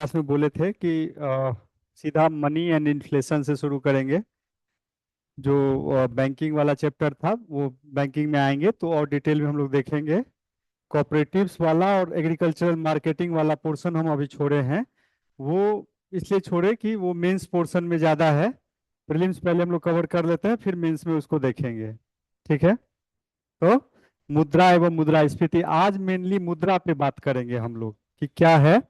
Class में बोले थे कि सीधा मनी एंड इन्फ्लेशन से शुरू करेंगे। जो बैंकिंग वाला चैप्टर था वो बैंकिंग में आएंगे तो और डिटेल में हम लोग देखेंगे। कोऑपरेटिव्स वाला और एग्रीकल्चरल मार्केटिंग वाला पोर्शन हम अभी छोड़े हैं। वो इसलिए छोड़े कि वो मेंस पोर्शन में ज़्यादा है। प्रीलिम्स पहले हम लोग कवर कर लेते हैं, फिर मेंस में उसको देखेंगे। ठीक है। तो मुद्रा एवं मुद्रास्फीति, आज मेनली मुद्रा पे बात करेंगे हम लोग कि क्या है,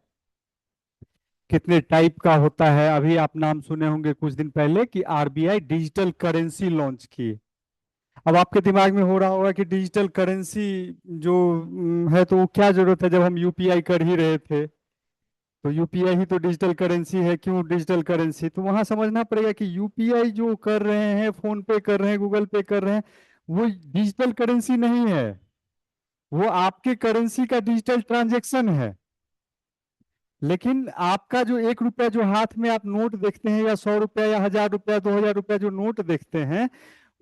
कितने टाइप का होता है। अभी आप नाम सुने होंगे कुछ दिन पहले कि आरबीआई डिजिटल करेंसी लॉन्च की। अब आपके दिमाग में हो रहा होगा कि डिजिटल करेंसी जो है तो वो क्या जरूरत है जब हम यूपीआई कर ही रहे थे। तो यूपीआई ही तो डिजिटल करेंसी है, क्यों डिजिटल करेंसी? तो वहां समझना पड़ेगा कि यूपीआई जो कर रहे हैं, फोन पे कर रहे हैं, गूगल पे कर रहे हैं, वो डिजिटल करेंसी नहीं है। वो आपके करेंसी का डिजिटल ट्रांजेक्शन है। लेकिन आपका जो 1 रुपया जो हाथ में आप नोट देखते हैं, या 100 रुपया या 1000 रुपया 2000 रुपया जो नोट देखते हैं,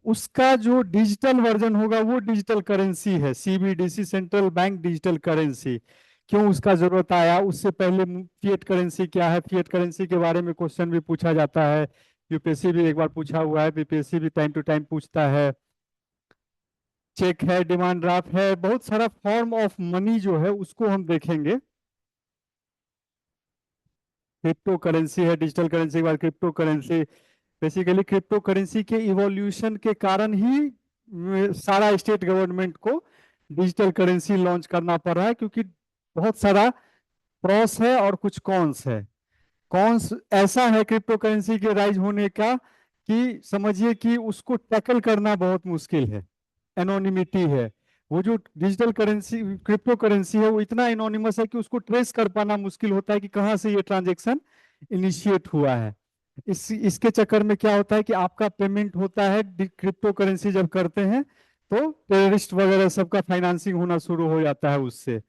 उसका जो डिजिटल वर्जन होगा वो डिजिटल करेंसी है, CBDC, central bank digital currency. क्यों उसका जरूरत आया? उससे पहले फिएट करेंसी क्या है? फिएट करेंसी के बारे में क्वेश्चन भी पूछा जाता है। यूपीएससी भी एक बार पूछा हुआ है, बीपीएससी भी टाइम टू टाइम पूछता है। चेक है, डिमांड ड्राफ्ट है, बहुत सारा फॉर्म ऑफ मनी जो है उसको हम देखेंगे। क्रिप्टो करेंसी है, डिजिटल करेंसी के बाद crypto currency. Basically crypto currency के इवोल्यूशन के कारण ही सारा स्टेट गवर्नमेंट को डिजिटल करेंसी लॉन्च करना पड़ रहा है, क्योंकि बहुत सारा प्रॉस है और कुछ कॉन्स है। कॉन्स ऐसा है क्रिप्टो करेंसी के राइज होने का कि समझिए कि उसको टैकल करना बहुत मुश्किल है। एनोनिमिटी है। वो जो डिजिटल करेंसी क्रिप्टो करेंसी है वो इतना एनोनिमस है कि उसको ट्रेस कर पाना मुश्किल होता है कि कहाँ से ये ट्रांजेक्शन इनिशिएट हुआ है। इसके चक्कर में क्या होता है कि आपका पेमेंट होता है क्रिप्टो करेंसी जब करते हैं तो टेररिस्ट वगैरह सबका फाइनेंसिंग होना शुरू हो जाता है उससे।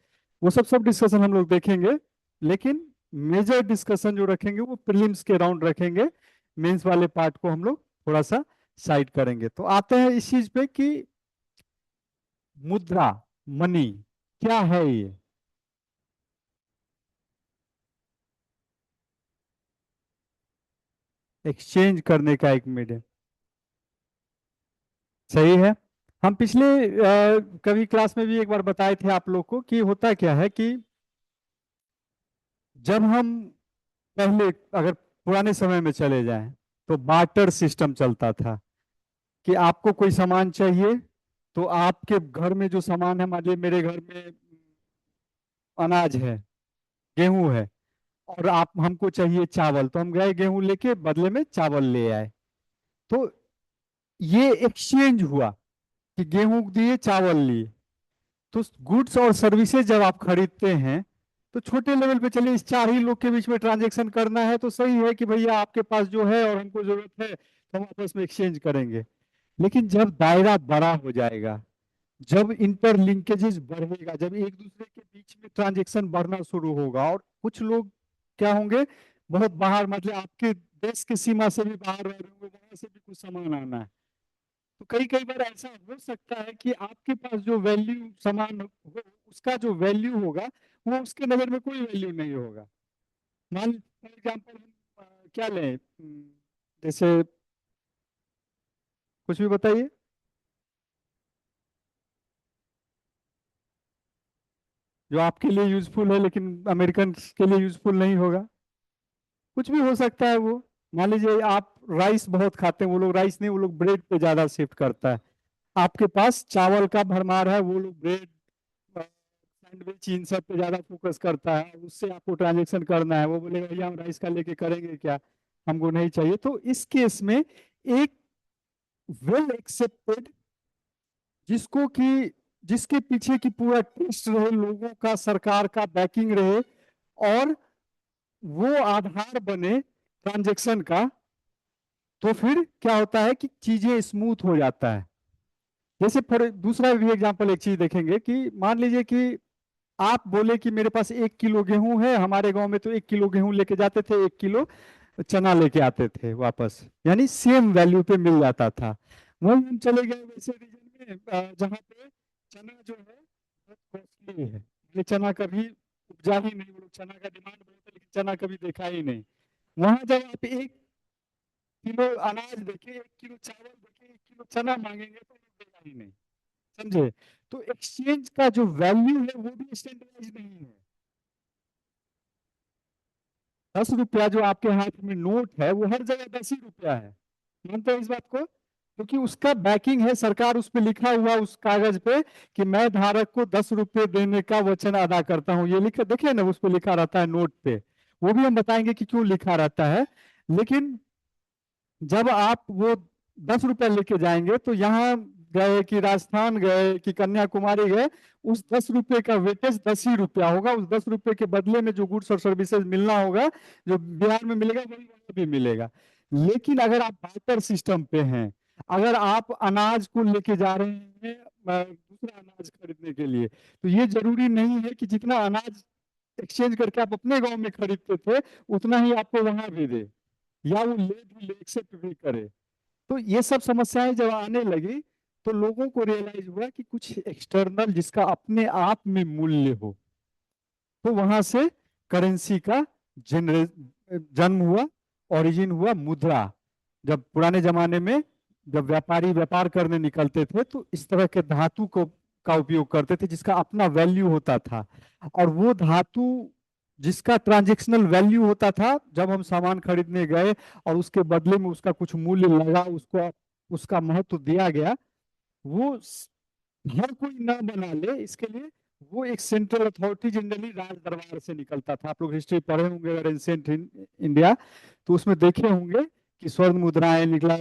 वो सब सब डिस्कशन हम लोग देखेंगे। लेकिन मेजर डिस्कशन जो रखेंगे वो प्रीलिम्स के राउंड रखेंगे। मेंस वाले पार्ट को हम लोग थोड़ा सा साइड करेंगे। तो आते हैं इस चीज पे कि मुद्रा, मनी क्या है ये। एक्सचेंज करने का एक मीडियम। सही है। हम पिछले कभी क्लास में भी एक बार बताए थे आप लोग को कि होता क्या है कि जब हम पहले, अगर पुराने समय में चले जाएं, तो बार्टर सिस्टम चलता था कि आपको कोई सामान चाहिए तो आपके घर में जो सामान है, मान लीजिए मेरे घर में अनाज है, गेहूं है, और आप हमको चाहिए चावल, तो हम गए गेहूं लेके बदले में चावल ले आए। तो ये एक्सचेंज हुआ कि गेहूं दिए चावल लिए। तो गुड्स और सर्विसेज जब आप खरीदते हैं तो छोटे लेवल पे, चलिए इस 4 ही लोग के बीच में ट्रांजेक्शन करना है तो सही है कि भैया आपके पास जो है और हमको जरूरत है तो हम आपस में एक्सचेंज करेंगे। लेकिन जब दायरा बड़ा हो जाएगा, जब इंटरलिंकेजेस बढ़ेगा, जब एक दूसरे के बीच में ट्रांजेक्शन बढ़ना शुरू होगा, और कुछ लोग क्या होंगे, बहुत बाहर, मतलब आपके देश की सीमा से भी बाहर रह रहे होंगे, वहां से भी कुछ सामान आना है। तो कई कई बार ऐसा हो सकता है कि आपके पास जो वैल्यू सामान हो, उसका जो वैल्यू होगा वो उसके नजर में कोई वैल्यू नहीं होगा। मान फॉर एग्जाम्पल हम क्या लें, जैसे कुछ भी बताइए। जो आपके लिए यूजफुल है लेकिन अमेरिकन के लिए यूजफुल नहीं होगा। कुछ भी हो सकता है वो। मान लीजिए आप राइस बहुत खाते हैं, वो लोग राइस नहीं, वो लोग ब्रेड पे ज्यादा शिफ्ट करता है। आपके पास चावल का भरमार है, वो लोग ब्रेड, सैंडविच, इन सब पे ज्यादा फोकस करता है। उससे आपको ट्रांजेक्शन करना है, वो बोलेगा भैया हम राइस का लेके करेंगे क्या, हमको नहीं चाहिए। तो इस केस में एक वेल एक्सेप्टेड, जिसको कि जिसके पीछे की पूरा ट्रस्ट रहे, लोगों का, सरकार का बैकिंग रहे, और वो आधार बने ट्रांजेक्शन का, तो फिर क्या होता है कि चीजें स्मूथ हो जाता है। जैसे फॉर दूसरा भी एग्जांपल एक चीज देखेंगे कि मान लीजिए कि आप बोले कि मेरे पास 1 किलो गेहूं है। हमारे गांव में तो 1 किलो गेहूं लेके जाते थे, 1 किलो चना लेके आते थे वापस, यानी सेम वैल्यू पे मिल जाता था। वहीं हम चले गए वैसे रीजन में जहाँ पे चना जो है बहुत कॉस्टली है, ये चना कभी उपजा ही नहीं, वो लोग चना का डिमांड बहुत है लेकिन चना कभी देखा ही नहीं। वहां जब आप 1 किलो अनाज देखे, 1 किलो चावल देखे, 1 किलो चना मांगेंगे तो लोग देगा ही नहीं। समझे? तो एक्सचेंज का जो वैल्यू है वो भी स्टैंडर्डाइज नहीं है। 10 रुपया जो आपके हाथ में नोट है वो हर जगह 10 ही रुपया है। मानते हैं इस बात को? क्योंकि उसका बैकिंग है, सरकार उस पे लिखा हुआ उस कागज पे कि मैं धारक को 10 रुपये देने का वचन अदा करता हूँ, ये लिखा देखिए ना, उस पे लिखा रहता है नोट पे। वो भी हम बताएंगे कि क्यों लिखा रहता है। लेकिन जब आप वो 10 रुपये लेके जाएंगे तो यहाँ गए कि राजस्थान गए कि कन्याकुमारी गए, उस 10 रुपये का वेटेज 10 ही रुपया होगा। उस 10 रुपये के बदले में जो गुड्स और सर्विसेज मिलना होगा, जो बिहार में मिलेगा वही वहाँ भी मिलेगा। लेकिन अगर आप बार्टर सिस्टम पे हैं, अगर आप अनाज को लेके जा रहे हैं दूसरा अनाज खरीदने के लिए, तो ये जरूरी नहीं है कि जितना अनाज एक्सचेंज करके आप अपने गांव में खरीदते थे उतना ही आपको वहां भी दे, या वो ले भी ले एक्सेप्ट भी करे। तो ये सब समस्याएं जब आने लगी तो लोगों को रियलाइज हुआ कि कुछ एक्सटर्नल जिसका अपने आप में मूल्य हो। तो वहां से करेंसी का जनरे जन्म हुआ, ओरिजिन हुआ मुद्रा। जब पुराने जमाने में जब व्यापारी व्यापार करने निकलते थे तो इस तरह के धातु को का उपयोग करते थे जिसका अपना वैल्यू होता था। और वो धातु जिसका ट्रांजैक्शनल वैल्यू होता था, जब हम सामान खरीदने गए और उसके बदले में उसका कुछ मूल्य लगा, उसको उसका महत्व दिया गया, वो हर कोई ना बना ले इसके लिए वो एक सेंट्रल अथॉरिटी जनरली राज दरबार से निकलता था। आप लोग हिस्ट्री पढ़े होंगे अगर एंशिएंट इंडिया, तो उसमें देखे होंगे कि स्वर्ण मुद्राएं निकला,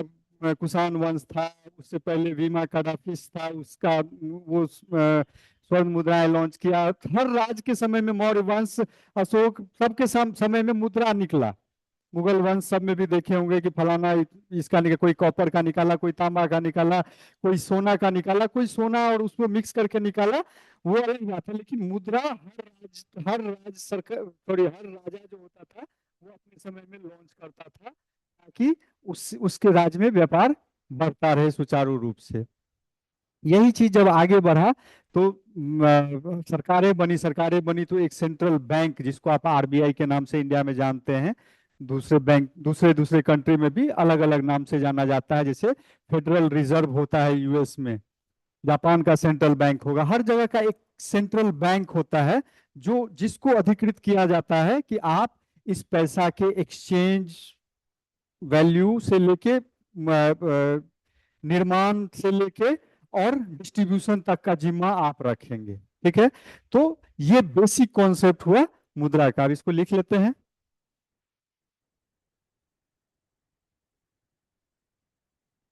कुषाण वंश था, उससे पहले बीमा कडाफिस था, उसका वो स्वर्ण मुद्राएं लॉन्च किया। हर राज के समय में मौर्य वंश, अशोक, सबके समय में मुद्रा निकला। मुगल वंश सब में भी देखे होंगे कि फलाना इसका निकला, कोई कॉपर का निकाला, कोई तांबा का निकाला, कोई सोना का निकाला, कोई सोना और उसको मिक्स करके निकाला, वो अलग बात है। लेकिन मुद्रा हर राज सरकार, सॉरी, हर राजा जो होता था वो अपने समय में लॉन्च करता था ताकि उसके राज में व्यापार बढ़ता रहे सुचारू रूप से। यही चीज जब आगे बढ़ा तो सरकारें बनी तो एक सेंट्रल बैंक जिसको आप आरबीआई के नाम से इंडिया में जानते हैं, दूसरे बैंक दूसरे दूसरे कंट्री में भी अलग अलग नाम से जाना जाता है। जैसे फेडरल रिजर्व होता है यूएस में, जापान का सेंट्रल बैंक होगा, हर जगह का एक सेंट्रल बैंक होता है जो जिसको अधिकृत किया जाता है कि आप इस पैसा के एक्सचेंज वैल्यू से लेके निर्माण से लेके और डिस्ट्रीब्यूशन तक का जिम्मा आप रखेंगे। ठीक है? तो ये बेसिक कॉन्सेप्ट हुआ मुद्रा का। अब इसको लिख लेते हैं।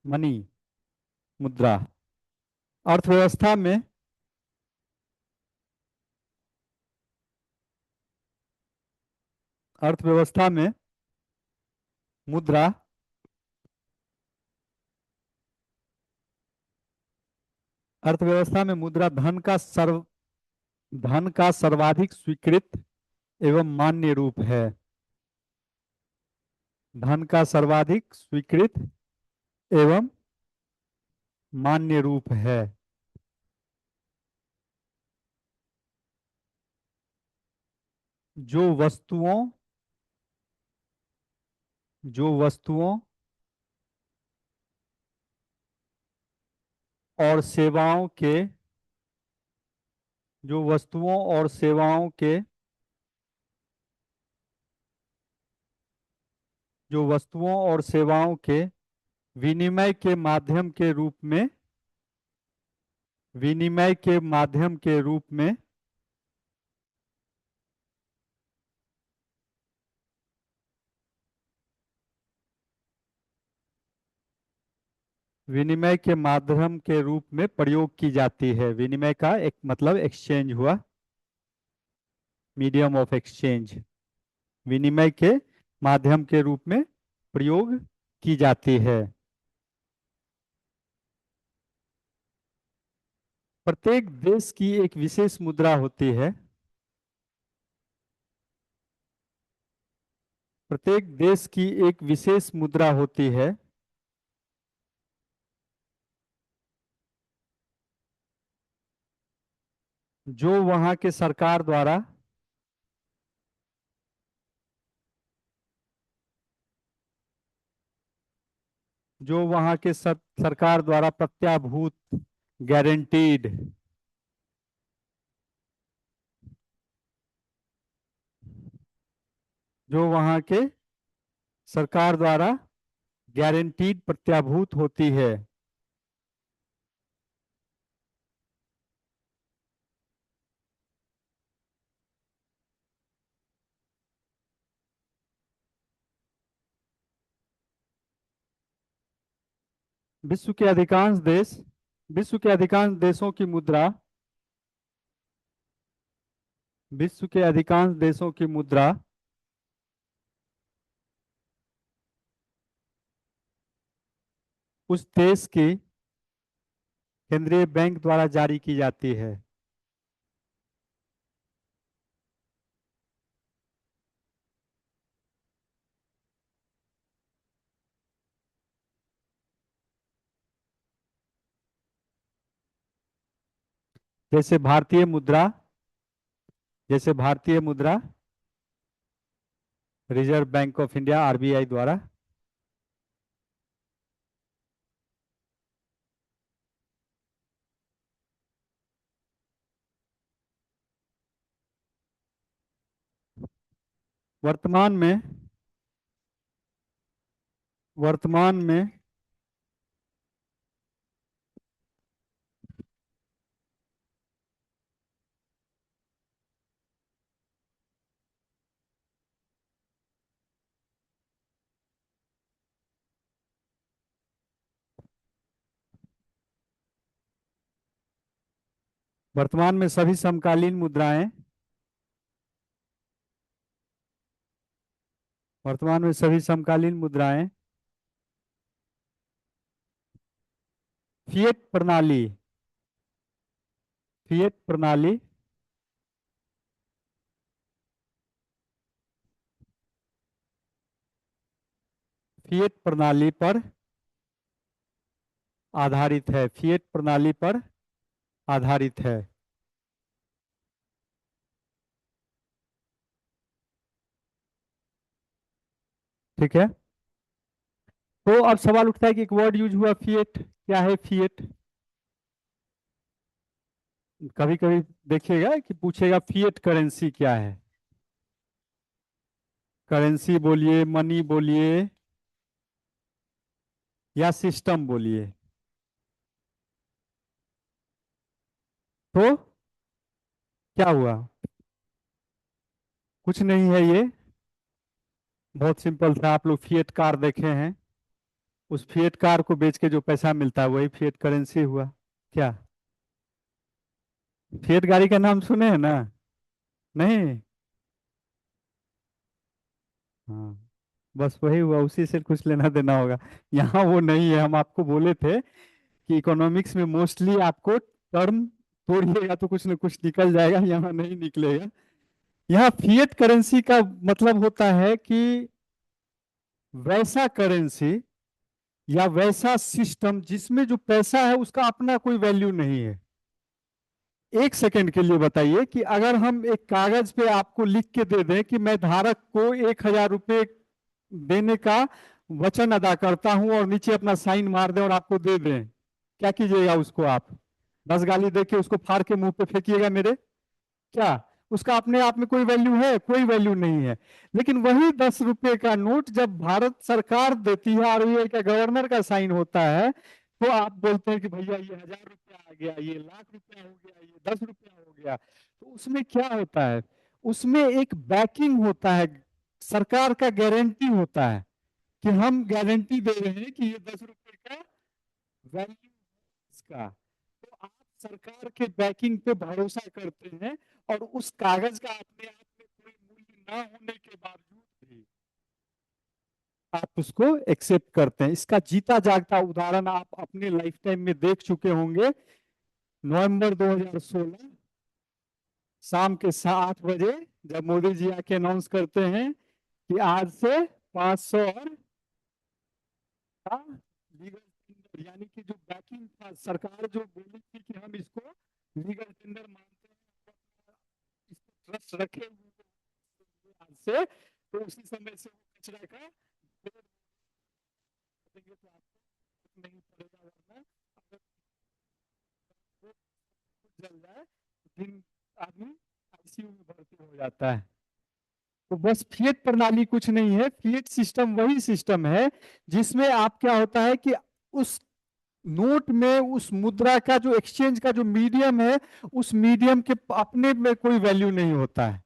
मनी, मुद्रा। अर्थव्यवस्था में अर्थव्यवस्था में मुद्रा अर्थव्यवस्था में मुद्रा धन का सर्वाधिक स्वीकृत एवं मान्य रूप है। धन का सर्वाधिक स्वीकृत एवं मान्य रूप है। जो वस्तुओं जो वस्तुओं और सेवाओं के जो वस्तुओं और सेवाओं के जो वस्तुओं और सेवाओं के विनिमय के माध्यम के रूप में विनिमय के माध्यम के रूप में विनिमय के माध्यम के रूप में प्रयोग की जाती है। विनिमय का एक मतलब एक्सचेंज हुआ, मीडियम ऑफ एक्सचेंज। विनिमय के माध्यम के रूप में प्रयोग की जाती है। प्रत्येक देश की एक विशेष मुद्रा होती है। प्रत्येक देश की एक विशेष मुद्रा होती है जो वहाँ के सरकार द्वारा जो वहाँ के सरकार द्वारा प्रत्याभूत, गारंटीड, जो वहाँ के सरकार द्वारा गारंटीड प्रत्याभूत होती है। विश्व के अधिकांश देश विश्व के अधिकांश देशों की मुद्रा विश्व के अधिकांश देशों की मुद्रा उस देश की केंद्रीय बैंक द्वारा जारी की जाती है। जैसे भारतीय मुद्रा जैसे भारतीय मुद्रा reserve bank of India, RBI द्वारा। वर्तमान में वर्तमान में वर्तमान में सभी समकालीन मुद्राएं वर्तमान में सभी समकालीन मुद्राएं फिएट प्रणाली फिएट प्रणाली फिएट प्रणाली पर आधारित है। फिएट प्रणाली पर आधारित है। ठीक है। तो अब सवाल उठता है कि एक वर्ड यूज हुआ, फिएट। क्या है फिएट? कभी कभी देखिएगा कि पूछेगा फिएट करेंसी क्या है। करेंसी बोलिए, मनी बोलिए, या सिस्टम बोलिए। तो क्या हुआ? कुछ नहीं है ये। बहुत सिंपल था। आप लोग फिएट कार देखे हैं। उस फिएट कार को बेच के जो पैसा मिलता है वही फिएट करेंसी हुआ। क्या? फिएट गाड़ी का नाम सुने हैं ना? नहीं। हाँ, बस वही हुआ, उसी से कुछ लेना देना होगा। यहाँ वो नहीं है। हम आपको बोले थे कि इकोनॉमिक्स में मोस्टली आपको टर्म तोड़िएगा तो कुछ न कुछ निकल जाएगा, यहाँ नहीं निकलेगा। यहाँ फिएट करेंसी का मतलब होता है कि वैसा करेंसी या वैसा सिस्टम जिसमें जो पैसा है उसका अपना कोई वैल्यू नहीं है। एक सेकंड के लिए बताइए कि अगर हम एक कागज पे आपको लिख के दे दें कि मैं धारक को 1,000 रुपये देने का वचन अदा करता हूं, और नीचे अपना साइन मार दें और आपको दे दें, क्या कीजिएगा उसको आप? 10 गाली दे के उसको फाड़ के मुंह पे फेंकिएगा मेरे? क्या उसका अपने आप में कोई वैल्यू है? कोई वैल्यू नहीं है। लेकिन वही 10 रुपए का नोट जब भारत सरकार देती है, आरबीआई का गवर्नर का साइन होता है, तो आप बोलते हैं कि भैया ये 1,000 रुपया आ गया, ये लाख रुपया हो गया, ये 10 रुपया हो गया। तो उसमें क्या होता है? उसमें एक बैकिंग होता है, सरकार का गारंटी होता है कि हम गारंटी दे रहे हैं कि ये 10 रुपए का वैल्यू इसका। तो आप सरकार के बैकिंग पे भरोसा करते हैं, और उस कागज का अपने आप में कोई मूल्य ना होने के बावजूद भी आप उसको एक्सेप्ट करते हैं। इसका जीता जागता उदाहरण आप अपने लाइफ टाइम में देख चुके होंगे। नवंबर 2016 शाम के 7 बजे, जब मोदी जी आके अनाउंस करते हैं कि आज से 500 और का लीगल टेंडर, यानी कि जो बैकिंग था, सरकार जो बोली थी कि हम इसको लीगल टेंडर मानते हैं, इसको ट्रस्ट रखे हुए हैं आज से, तो उसी समय से वो कचरा का देंगे तो आपको नहीं पड़ेगा, वरना अगर वो जल जाए तो दिन आदमी आईसीयू में भर्ती हो जाता है। तो बस फिएट प्रणाली कुछ नहीं है, फिएट सिस्टम वही सिस्टम है जिसमें आप क्या होता है कि उस नोट में उस मुद्रा का जो एक्सचेंज का जो मीडियम है, उस मीडियम के अपने में कोई वैल्यू नहीं होता है,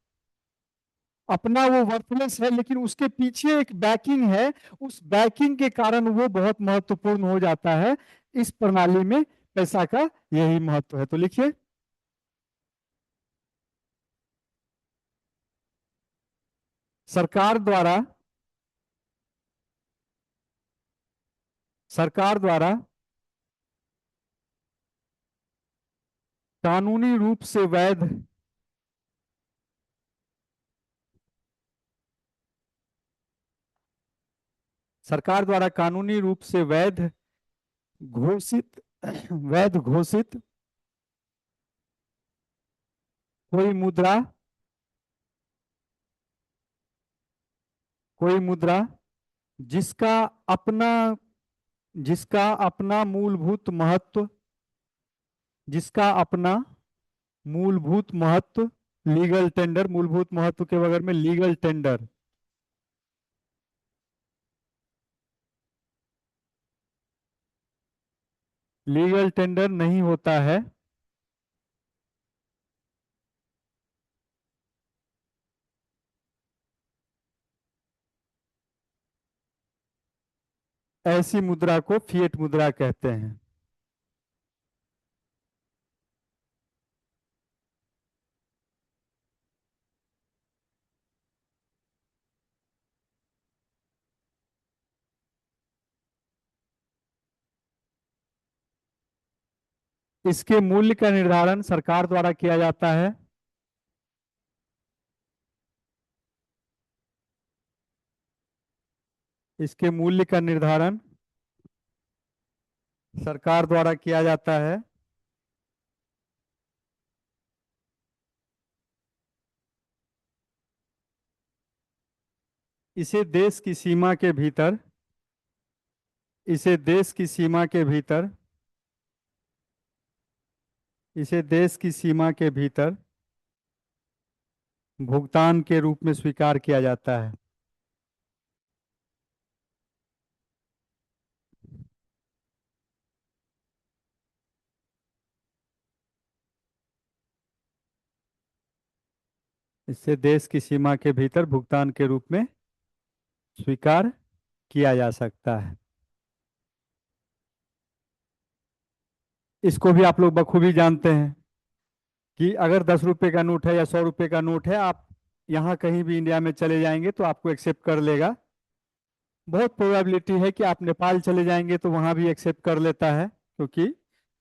अपना वो वर्थलेस है, लेकिन उसके पीछे एक बैकिंग है, उस बैकिंग के कारण वो बहुत महत्वपूर्ण हो जाता है। इस प्रणाली में पैसा का यही महत्व है। तो लिखिए, सरकार द्वारा सरकार द्वारा कानूनी रूप से वैध सरकार द्वारा कानूनी रूप से घोषित वैध घोषित कोई मुद्रा कोई मुद्रा जिसका अपना जिसका अपना मूलभूत महत्व जिसका अपना मूलभूत महत्व लीगल टेंडर, मूलभूत महत्व के बगैर में लीगल टेंडर, लीगल टेंडर नहीं होता है, ऐसी मुद्रा को फिएट मुद्रा कहते हैं। इसके मूल्य का निर्धारण सरकार द्वारा किया जाता है। इसके मूल्य का निर्धारण सरकार द्वारा किया जाता है। इसे देश की सीमा के भीतर इसे देश की सीमा के भीतर इसे देश की सीमा के भीतर भुगतान के रूप में स्वीकार किया जाता है। इसे देश की सीमा के भीतर भुगतान के रूप में स्वीकार किया जा सकता है। इसको भी आप लोग बखूबी जानते हैं कि अगर 10 रुपए का नोट है या 100 रुपए का नोट है, आप यहाँ कहीं भी इंडिया में चले जाएंगे तो आपको एक्सेप्ट कर लेगा। बहुत प्रोबेबिलिटी है कि आप नेपाल चले जाएंगे तो वहाँ भी एक्सेप्ट कर लेता है, क्योंकि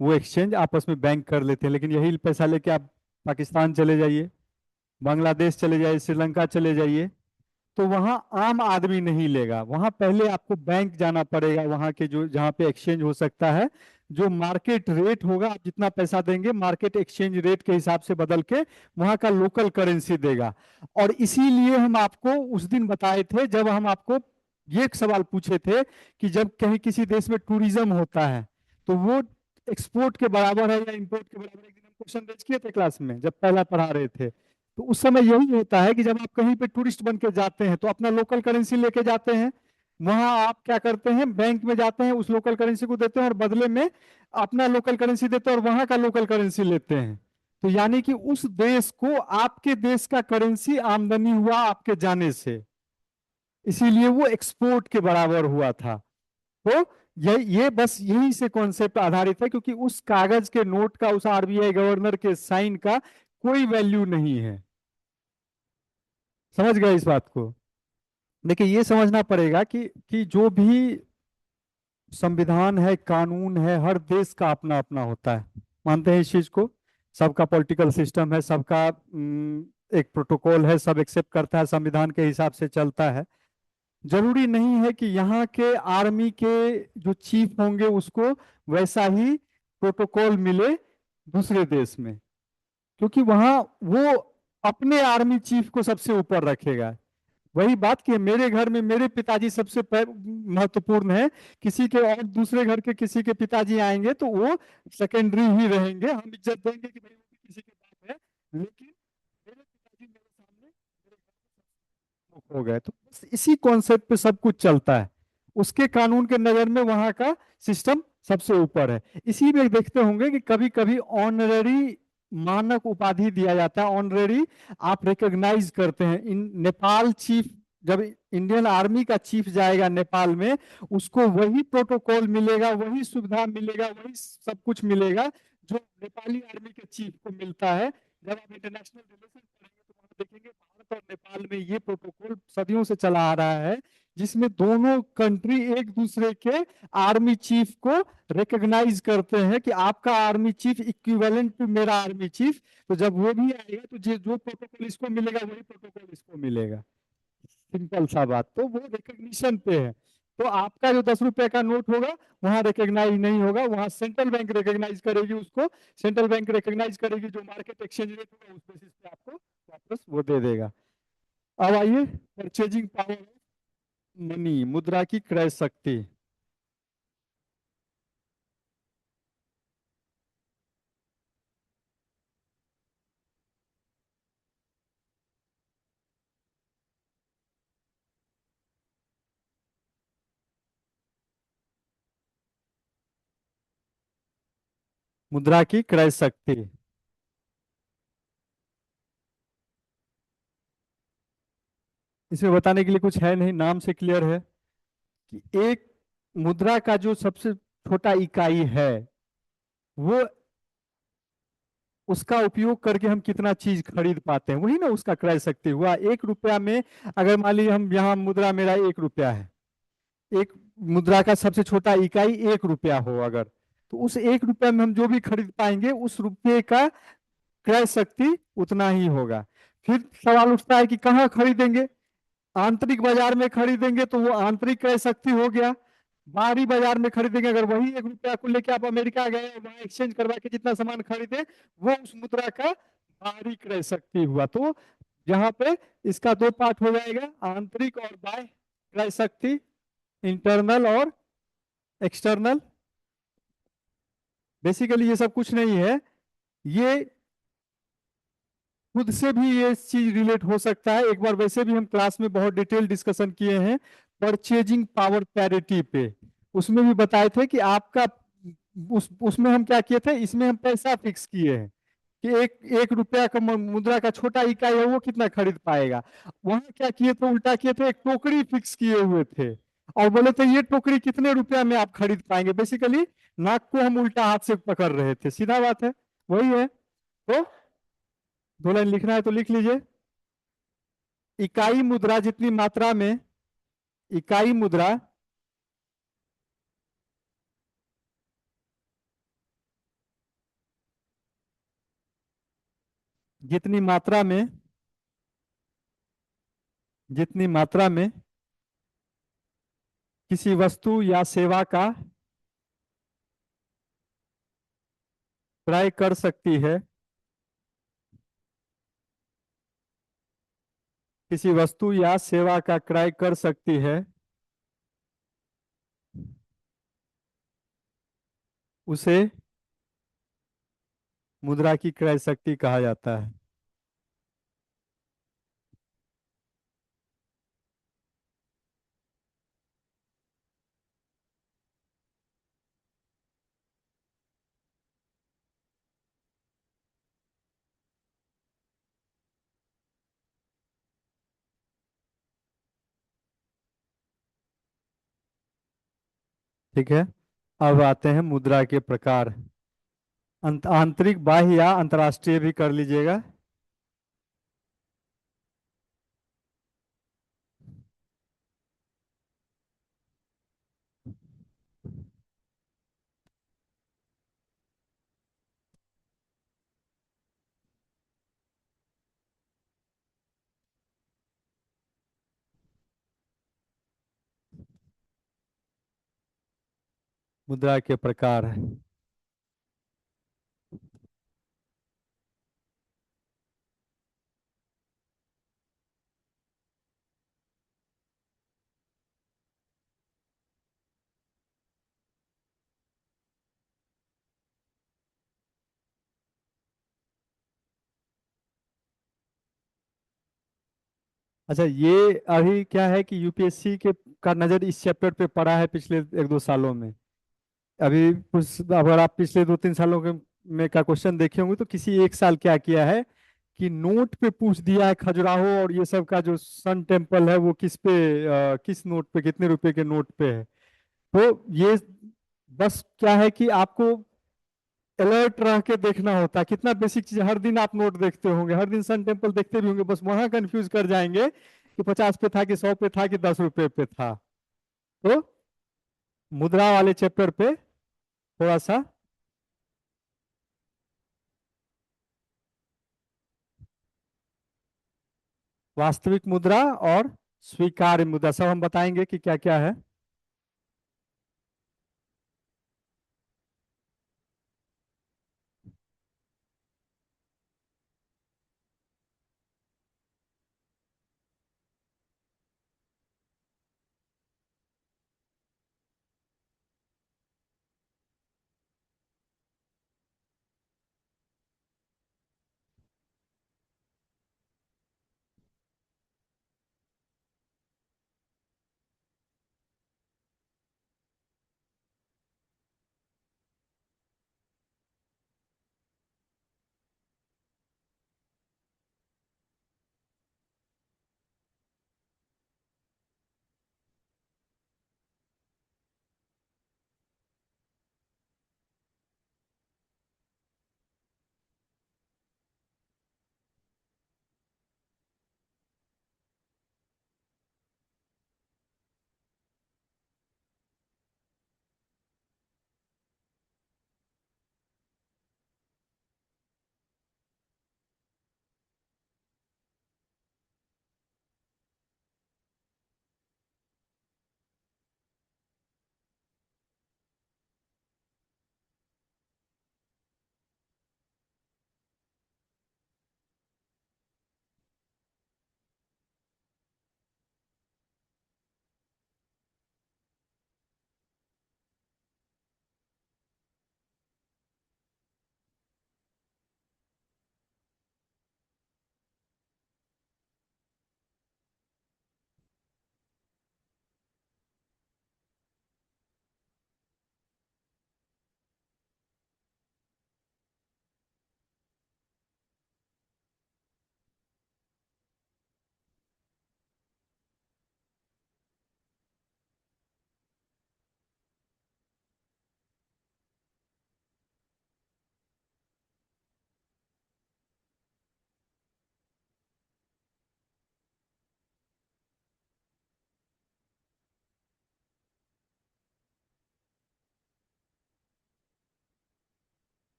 वो एक्सचेंज आपस में बैंक कर लेते हैं। लेकिन यही पैसा लेके आप पाकिस्तान चले जाइए, बांग्लादेश चले जाइए, श्रीलंका चले जाइए, तो वहाँ आम आदमी नहीं लेगा। वहाँ पहले आपको बैंक जाना पड़ेगा, वहाँ के जो जहाँ पे एक्सचेंज हो सकता है, जो मार्केट रेट होगा, आप जितना पैसा देंगे मार्केट एक्सचेंज रेट के हिसाब से बदल के वहाँ का लोकल करेंसी देगा। और इसीलिए हम आपको उस दिन बताए थे, जब हम आपको ये एक सवाल पूछे थे कि जब कहीं किसी देश में टूरिज्म होता है तो वो एक्सपोर्ट के बराबर है या इंपोर्ट के बराबर है। एक दिन हम क्वेश्चन रेज किए थे क्लास में जब पहला पढ़ा रहे थे। तो उस समय यही होता है कि जब आप कहीं पे टूरिस्ट बन के जाते हैं तो अपना लोकल करेंसी लेके जाते हैं, वहां आप क्या करते हैं, बैंक में जाते हैं, उस लोकल करेंसी को देते हैं और बदले में अपना लोकल करेंसी देते हैं और वहां का लोकल करेंसी लेते हैं। तो यानी कि उस देश को आपके देश का करेंसी आमदनी हुआ आपके जाने से, इसीलिए वो एक्सपोर्ट के बराबर हुआ था। तो ये बस यही से कॉन्सेप्ट आधारित है, क्योंकि उस कागज के नोट का, उस आरबीआई गवर्नर के साइन का कोई वैल्यू नहीं है। समझ गए इस बात को? देखिए, ये समझना पड़ेगा कि जो भी संविधान है, कानून है, हर देश का अपना अपना होता है। मानते हैं इस चीज को? सबका पॉलिटिकल सिस्टम है, सबका एक प्रोटोकॉल है, सब एक्सेप्ट करता है, संविधान के हिसाब से चलता है। जरूरी नहीं है कि यहाँ के आर्मी के जो चीफ होंगे उसको वैसा ही प्रोटोकॉल मिले दूसरे देश में, क्योंकि वहाँ वो अपने आर्मी चीफ को सबसे ऊपर रखेगा। वही बात कि मेरे घर में मेरे पिताजी सबसे महत्वपूर्ण है। किसी के और दूसरे घर के किसी के पिताजी आएंगे तो वो सेकेंडरी ही रहेंगे। हम इज्जत देंगे कि भाई वो भी किसी के बाप है, लेकिन मेरे पिताजी मेरे सामने मेरे घर में सबसे हो गए। तो बस इसी कॉन्सेप्ट पे सब कुछ चलता है। उसके कानून के नजर में वहां का सिस्टम सबसे ऊपर है। इसी में देखते होंगे कि कभी कभी ऑनररी मानक उपाधि दिया जाता है, ऑनररी आप रिकॉग्नाइज करते हैं। इन नेपाल चीफ, जब इंडियन आर्मी का चीफ जाएगा नेपाल में, उसको वही प्रोटोकॉल मिलेगा, वही सुविधा मिलेगा, वही सब कुछ मिलेगा जो नेपाली आर्मी के चीफ को मिलता है। जब आप इंटरनेशनल रिलेशन पढ़ेंगे तो वहां देखेंगे भारत और नेपाल में ये प्रोटोकॉल सदियों से चला आ रहा है, जिसमें दोनों कंट्री एक दूसरे के आर्मी चीफ को रिकॉग्नाइज करते हैं कि आपका आर्मी चीफ इक्विवेलेंट टू मेरा आर्मी चीफ। तो जब वो भी आएगा तो जो प्रोटोकॉल इसको मिलेगा वही प्रोटोकॉल इसको मिलेगा। सिंपल सा बात, तो वो रिकग्निशन पे है। तो आपका जो 10 रुपए का नोट होगा वहां रिकग्नाइज नहीं होगा, वहां सेंट्रल बैंक रिकग्नाइज करेगी उसको। सेंट्रल बैंक रिकग्नाइज करेगी, जो मार्केट एक्सचेंज रेट होगा उस बेसिस पे आपको वापस वो दे देगा। अब आइए परचेजिंग पावर ऑफ मनी, मुद्रा की क्रय शक्ति। मुद्रा की क्रय शक्ति, इसमें बताने के लिए कुछ है नहीं, नाम से क्लियर है कि एक मुद्रा का जो सबसे छोटा इकाई है, वो उसका उपयोग करके हम कितना चीज खरीद पाते हैं, वही ना उसका क्रय शक्ति हुआ। 1 रुपया में, अगर मान लीजिए हम यहाँ मुद्रा मेरा 1 रुपया है, एक मुद्रा का सबसे छोटा इकाई 1 रुपया हो अगर, तो उस 1 रुपया में हम जो भी खरीद पाएंगे उस रुपये का क्रय शक्ति उतना ही होगा। फिर सवाल उठता है कि कहाँ खरीदेंगे। आंतरिक बाजार में खरीदेंगे तो वो आंतरिक क्रय शक्ति हो गया। बाहरी बाजार में खरीदेंगे, अगर वही 1 रुपया को लेके आप अमेरिका गए वहां एक्सचेंज करवा के जितना सामान खरीदे, वो उस मुद्रा का बाहरी क्रय शक्ति हुआ। तो यहाँ पे इसका दो पार्ट हो जाएगा, आंतरिक और बाह्य क्रय शक्ति, इंटरनल और एक्सटर्नल। बेसिकली ये सब कुछ नहीं है, ये खुद से भी ये चीज रिलेट हो सकता है। एक बार वैसे भी हम क्लास में बहुत डिटेल डिस्कशन किए हैं परचेजिंग पावर पैरिटी पे। उसमें भी बताए थे कि आपका उसमें हम क्या किए थे, इसमें हम पैसा फिक्स किए हैं कि 1 रुपया का मुद्रा का छोटा इकाई है वो कितना खरीद पाएगा। वहां क्या किए थे, उल्टा किए थे, एक टोकरी फिक्स किए हुए थे और बोले थे ये टोकरी कितने रुपया में आप खरीद पाएंगे। बेसिकली नाक को हम उल्टा हाथ से पकड़ रहे थे, सीधा बात है, वही है। तो 2 लाइन लिखना है तो लिख लीजिए। इकाई मुद्रा जितनी मात्रा में, इकाई मुद्रा जितनी मात्रा में, जितनी मात्रा में किसी वस्तु या सेवा का क्रय कर सकती है, किसी वस्तु या सेवा का क्रय कर सकती है, उसे मुद्रा की क्रय शक्ति कहा जाता है। ठीक है, अब आते हैं मुद्रा के प्रकार। आंतरिक, बाह्य या अंतर्राष्ट्रीय भी कर लीजिएगा। मुद्रा के प्रकार है। अच्छा, ये अभी क्या है कि यूपीएससी के का नज़र इस चैप्टर पे पड़ा है पिछले 1-2 सालों में। अभी कुछ अगर आप पिछले 2-3 सालों के में का क्वेश्चन देखे होंगे तो किसी एक साल क्या किया है कि नोट पे पूछ दिया है खजुराहो और ये सब का जो सन टेम्पल है वो किस पे, किस नोट पे, कितने रुपए के नोट पे है। तो ये बस क्या है कि आपको अलर्ट रह के देखना होता है। कितना बेसिक चीज, हर दिन आप नोट देखते होंगे, हर दिन सन टेम्पल देखते भी होंगे, बस वहां कंफ्यूज कर जाएंगे कि 50 पे था कि 100 पे था कि 10 रुपए पे था। तो मुद्रा वाले चैप्टर पे थोड़ा सा, वास्तविक मुद्रा और स्वीकार्य मुद्रा सब हम बताएंगे कि क्या क्या है।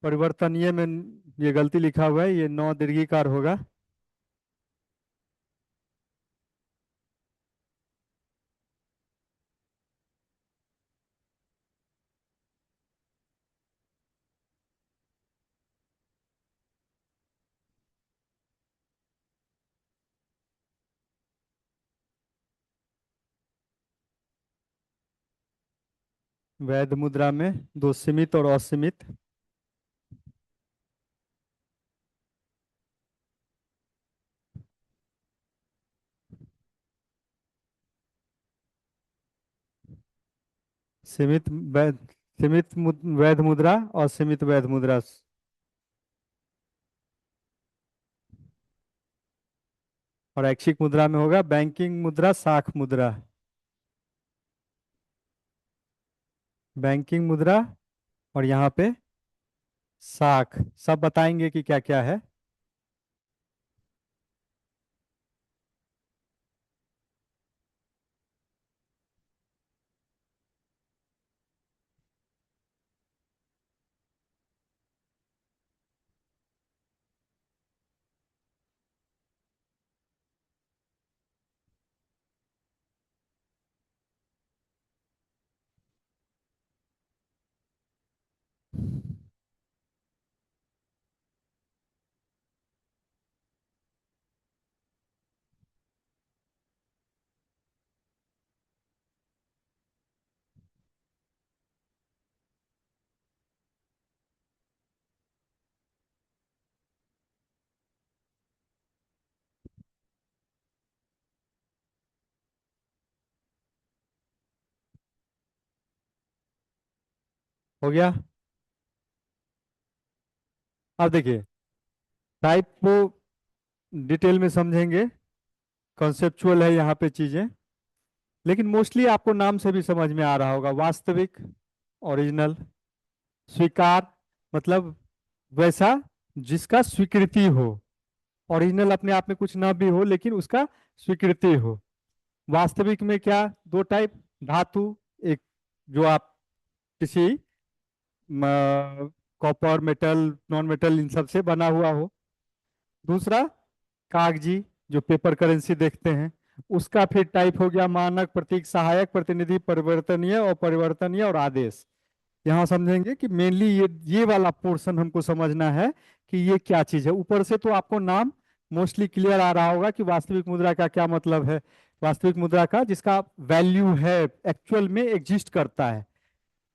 परिवर्तनीय में ये गलती लिखा हुआ है, ये नौ दीर्घिकार होगा। वैध मुद्रा में दो सीमित और असीमित। सीमित वैध, वैध मुद्रा, असीमित वैध मुद्रा। और ऐच्छिक मुद्रा में होगा बैंकिंग मुद्रा, साख मुद्रा। बैंकिंग मुद्रा और यहाँ पे साख, सब बताएंगे कि क्या क्या है। हो गया। अब देखिए, टाइप को डिटेल में समझेंगे, कॉन्सेप्चुअल है यहाँ पे चीजें, लेकिन मोस्टली आपको नाम से भी समझ में आ रहा होगा। वास्तविक, ओरिजिनल, स्वीकार मतलब वैसा जिसका स्वीकृति हो। ओरिजिनल अपने आप में कुछ ना भी हो लेकिन उसका स्वीकृति हो। वास्तविक में क्या, दो टाइप, धातु, एक जो आप किसी कॉपर, मेटल, नॉन मेटल इन सब से बना हुआ हो। दूसरा कागजी, जो पेपर करेंसी देखते हैं, उसका फिर टाइप हो गया मानक, प्रतीक, सहायक, प्रतिनिधि, परिवर्तनीय और परिवर्तनीय और आदेश। यहाँ समझेंगे कि मेनली ये वाला पोर्शन हमको समझना है कि ये क्या चीज़ है। ऊपर से तो आपको नाम मोस्टली क्लियर आ रहा होगा कि वास्तविक मुद्रा का क्या मतलब है। वास्तविक मुद्रा का जिसका वैल्यू है, एक्चुअल में एग्जिस्ट करता है,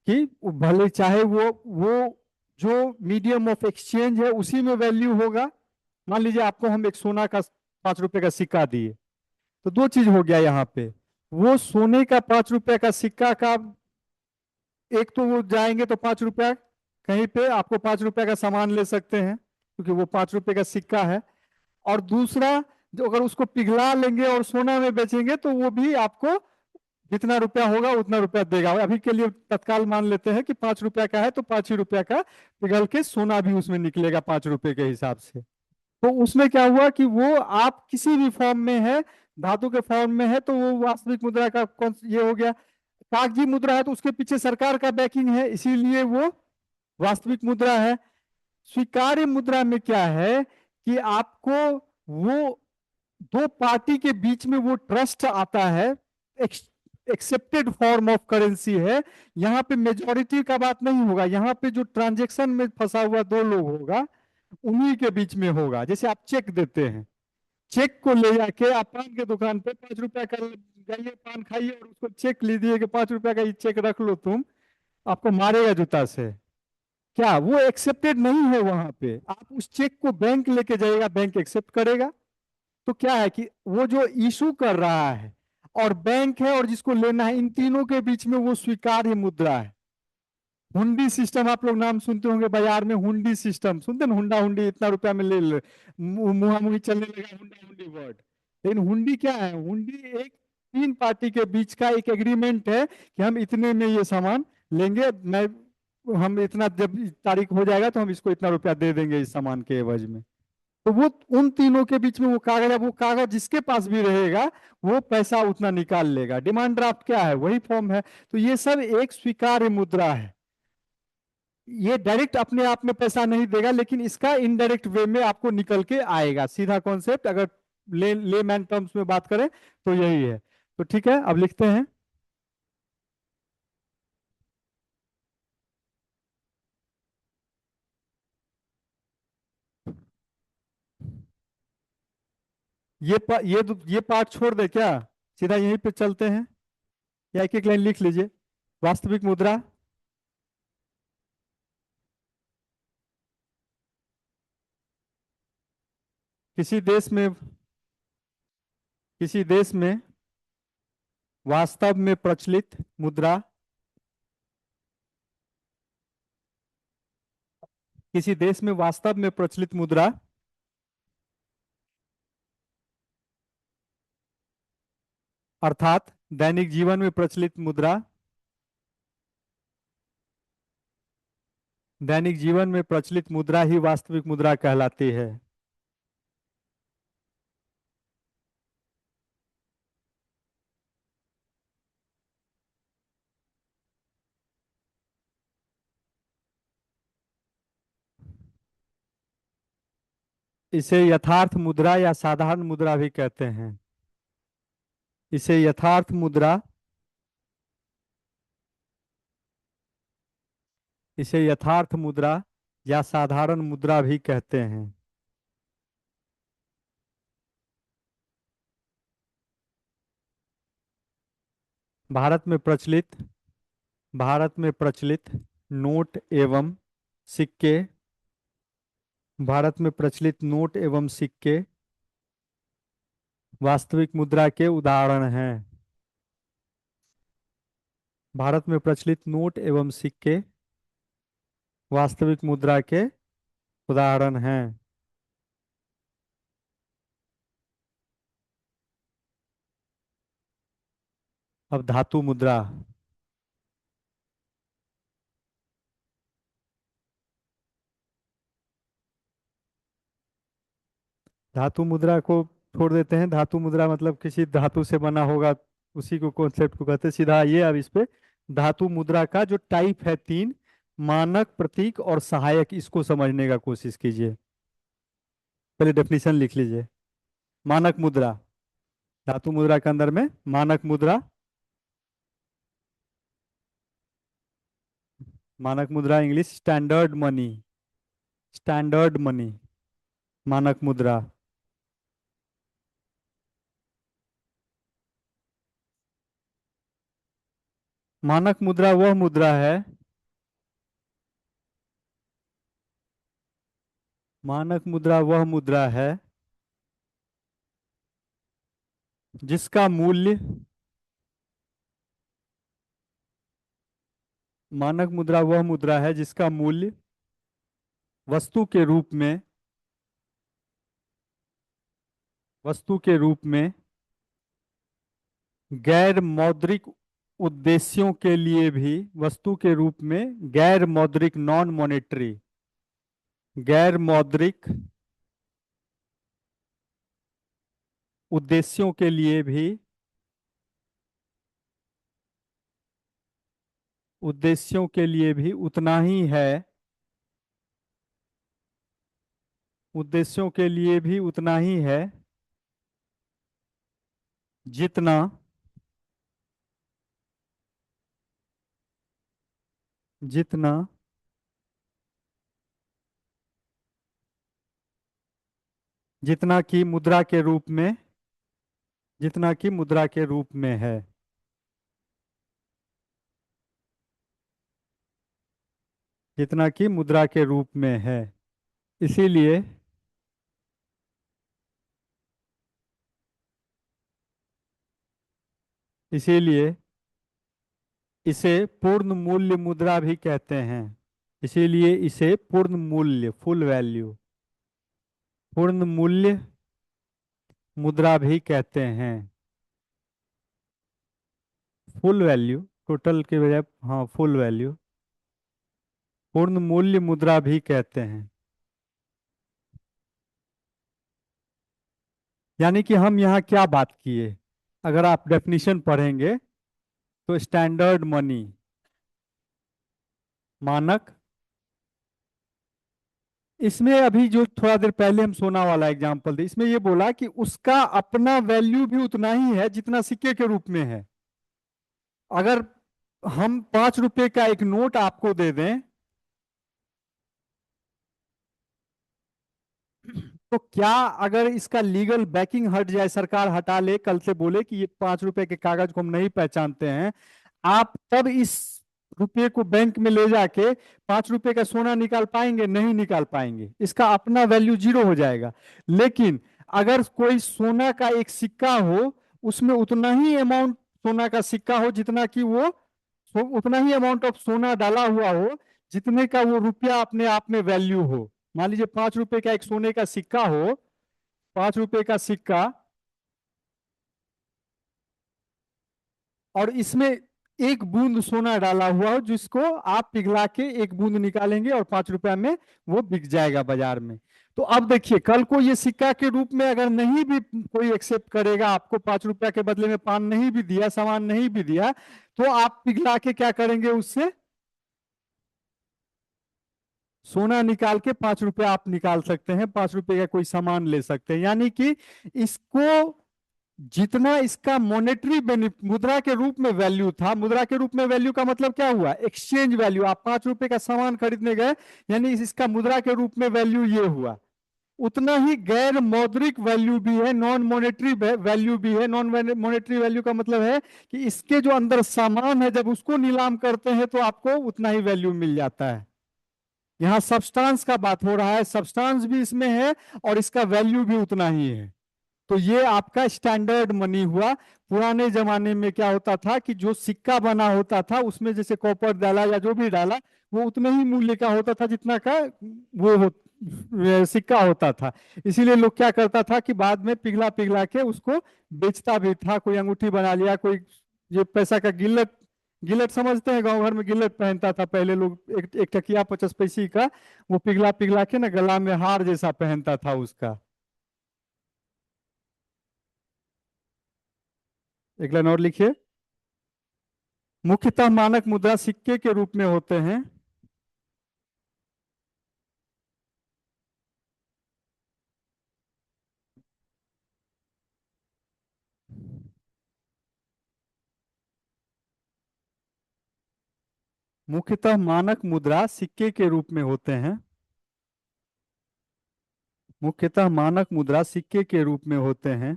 कि भले चाहे वो जो मीडियम ऑफ एक्सचेंज है उसी में वैल्यू होगा। मान लीजिए आपको हम एक सोना का 5 रुपए का सिक्का दिए, तो दो चीज हो गया यहाँ पे। वो सोने का 5 रुपए का सिक्का का, एक तो वो जाएंगे तो 5 रुपया, कहीं पे आपको 5 रुपए का सामान ले सकते हैं क्योंकि वो 5 रुपए का सिक्का है। और दूसरा, जो अगर उसको पिघला लेंगे और सोना में बेचेंगे तो वो भी आपको जितना रुपया होगा उतना रुपया देगा। अभी के लिए तत्काल मान लेते हैं कि 5 रुपया का है तो 5 ही रुपया का पिघल के सोना भी उसमें निकलेगा 5 रुपए के हिसाब से। तो उसमें क्या हुआ कि वो आप किसी भी फॉर्म में है, धातु के फॉर्म में है, तो वो वास्तविक मुद्रा का कौन ये हो गया। कागजी मुद्रा है तो उसके पीछे सरकार का बैकिंग है, इसीलिए वो वास्तविक मुद्रा है। स्वीकार्य मुद्रा में क्या है कि आपको वो दो पार्टी के बीच में वो ट्रस्ट आता है, एक्सेप्टेड फॉर्म ऑफ करेंसी है। यहाँ पे मेजॉरिटी का बात नहीं होगा, यहाँ पे जो ट्रांजेक्शन में फंसा हुआ दो लोग होगा उन्हीं के बीच में होगा। जैसे आप चेक देते हैं, चेक को ले जाके आप पान के दुकान पे 5 रुपया का जाइए, पान खाइए और उसको चेक लीजिए कि 5 रुपया का ये चेक रख लो तुम, आपको मारेगा जूता से। क्या वो एक्सेप्टेड नहीं है? वहां पे आप उस चेक को बैंक लेके जाइएगा, बैंक एक्सेप्ट करेगा। तो क्या है कि वो जो इशू कर रहा है और बैंक है और जिसको लेना है, इन तीनों के बीच में वो स्वीकार्य मुद्रा है। हुंडी सिस्टम आप लोग नाम सुनते होंगे बाजार में, हुंडी सिस्टम सुनते ना, हुंडा हुंडी इतना रुपया में ले ले, मुहा मुही चलने लगा हुंडा हुंडी वर्ड। लेकिन हुंडी क्या है? हुंडी एक तीन पार्टी के बीच का एक एग्रीमेंट है कि हम इतने में ये सामान लेंगे, मैं हम इतना जब तारीख हो जाएगा तो हम इसको इतना रुपया दे देंगे इस सामान के एवज में। तो वो उन तीनों के बीच में वो कागज है, वो कागज जिसके पास भी रहेगा वो पैसा उतना निकाल लेगा। डिमांड ड्राफ्ट क्या है? वही फॉर्म है। तो ये सब एक स्वीकार्य मुद्रा है। ये डायरेक्ट अपने आप में पैसा नहीं देगा लेकिन इसका इनडायरेक्ट वे में आपको निकल के आएगा। सीधा कॉन्सेप्ट अगर ले मैन टर्म्स में बात करें तो यही है। तो ठीक है, अब लिखते हैं। ये पार्ट छोड़ दे क्या, सीधा यहीं पे चलते हैं, या एक एक लाइन लिख लीजिए। वास्तविक मुद्रा किसी देश में, किसी देश में वास्तव में प्रचलित मुद्रा, किसी देश में वास्तव में प्रचलित मुद्रा अर्थात दैनिक जीवन में प्रचलित मुद्रा, दैनिक जीवन में प्रचलित मुद्रा ही वास्तविक मुद्रा कहलाती है। इसे यथार्थ मुद्रा या साधारण मुद्रा भी कहते हैं। इसे यथार्थ मुद्रा, इसे यथार्थ मुद्रा या साधारण मुद्रा भी कहते हैं। भारत में प्रचलित, भारत में प्रचलित नोट एवं सिक्के, भारत में प्रचलित नोट एवं सिक्के वास्तविक मुद्रा के उदाहरण हैं। भारत में प्रचलित नोट एवं सिक्के वास्तविक मुद्रा के उदाहरण हैं। अब धातु मुद्रा। धातु मुद्रा को छोड़ देते हैं। धातु मुद्रा मतलब किसी धातु से बना होगा, उसी को कॉन्सेप्ट को कहते हैं। सीधा आइए अब इस पे। धातु मुद्रा का जो टाइप है तीन, मानक, प्रतीक और सहायक, इसको समझने का कोशिश कीजिए। पहले डेफिनेशन लिख लीजिए। मानक मुद्रा, धातु मुद्रा के अंदर में मानक मुद्रा। मानक मुद्रा English standard money. Standard money, मानक मुद्रा। मानक मुद्रा वह मुद्रा है, मानक मुद्रा वह मुद्रा है जिसका मूल्य, मानक मुद्रा वह मुद्रा है जिसका मूल्य वस्तु के रूप में, वस्तु के रूप में गैर मौद्रिक उद्देश्यों के लिए भी, वस्तु के रूप में गैर मौद्रिक, नॉन मॉनेटरी, गैर मौद्रिक उद्देश्यों के लिए भी, उद्देश्यों के लिए भी उतना ही है, उद्देश्यों के लिए भी उतना ही है जितना, जितना जितना कि मुद्रा के रूप में, जितना कि मुद्रा के रूप में है। जितना कि मुद्रा के रूप में है। इसीलिए, इसीलिए इसे पूर्ण मूल्य मुद्रा भी कहते हैं। इसीलिए इसे पूर्ण मूल्य, फुल वैल्यू, पूर्ण मूल्य मुद्रा भी कहते हैं। फुल वैल्यू, टोटल के बजाय, हाँ फुल वैल्यू, पूर्ण मूल्य मुद्रा भी कहते हैं। यानी कि हम यहाँ क्या बात किए, अगर आप डेफिनेशन पढ़ेंगे तो स्टैंडर्ड मनी, मानक, इसमें अभी जो थोड़ा देर पहले हम सोना वाला एग्जांपल थे, इसमें ये बोला कि उसका अपना वैल्यू भी उतना ही है जितना सिक्के के रूप में है। अगर हम 5 रुपए का एक नोट आपको दे दें, तो क्या अगर इसका लीगल बैकिंग हट जाए, सरकार हटा ले, कल से बोले कि ये 5 रुपए के कागज को हम नहीं पहचानते हैं, आप तब इस रुपये को बैंक में ले जाके 5 रुपए का सोना निकाल पाएंगे? नहीं निकाल पाएंगे, इसका अपना वैल्यू जीरो हो जाएगा। लेकिन अगर कोई सोना का एक सिक्का हो, उसमें उतना ही अमाउंट सोना का सिक्का हो जितना कि वो, उतना ही अमाउंट ऑफ सोना डाला हुआ हो जितने का वो रुपया अपने आप में वैल्यू हो। मान लीजिए 5 रुपए का एक सोने का सिक्का हो, 5 रुपए का सिक्का, और इसमें एक बूंद सोना डाला हुआ हो जिसको आप पिघला के एक बूंद निकालेंगे और 5 रुपया में वो बिक जाएगा बाजार में। तो अब देखिए, कल को ये सिक्का के रूप में अगर नहीं भी कोई एक्सेप्ट करेगा, आपको 5 रुपया के बदले में पान नहीं भी दिया, सामान नहीं भी दिया, तो आप पिघला के क्या करेंगे, उससे सोना निकाल के 5 रुपया आप निकाल सकते हैं, 5 रुपए का कोई सामान ले सकते हैं। यानी कि इसको जितना इसका मॉनेटरी मुद्रा के रूप में वैल्यू था, मुद्रा के रूप में वैल्यू का मतलब क्या हुआ, एक्सचेंज वैल्यू। आप 5 रुपए का सामान खरीदने गए, यानी इसका मुद्रा के रूप में वैल्यू ये हुआ। उतना ही गैर मौद्रिक वैल्यू भी है, नॉन मॉनेटरी वैल्यू भी है। नॉन मॉनेटरी वैल्यू का मतलब है कि इसके जो अंदर सामान है, जब उसको नीलाम करते हैं तो आपको उतना ही वैल्यू मिल जाता है। यहाँ सब्सटेंस का बात हो रहा है, सब्सटेंस भी इसमें है और इसका वैल्यू भी उतना ही है। तो ये आपका स्टैंडर्ड मनी हुआ। पुराने जमाने में क्या होता था कि जो सिक्का बना होता था उसमें जैसे कॉपर डाला या जो भी डाला, वो उतने ही मूल्य का होता था जितना का सिक्का होता था। इसीलिए लोग क्या करता था कि बाद में पिघला पिघला के उसको बेचता भी था। कोई अंगूठी बना लिया, कोई ये पैसा का गिल्लट, गिल्लट समझते हैं, गांव घर में गिल्लट पहनता था पहले लोग, एक टकिया 50 पैसे का, वो पिघला पिघला के ना गला में हार जैसा पहनता था उसका। एक लाइन और लिखिए। मुख्यतः मानक मुद्रा सिक्के के रूप में होते हैं। मुख्यतः मानक मुद्रा सिक्के के रूप में होते हैं। मुख्यतः मानक मुद्रा सिक्के के रूप में होते हैं।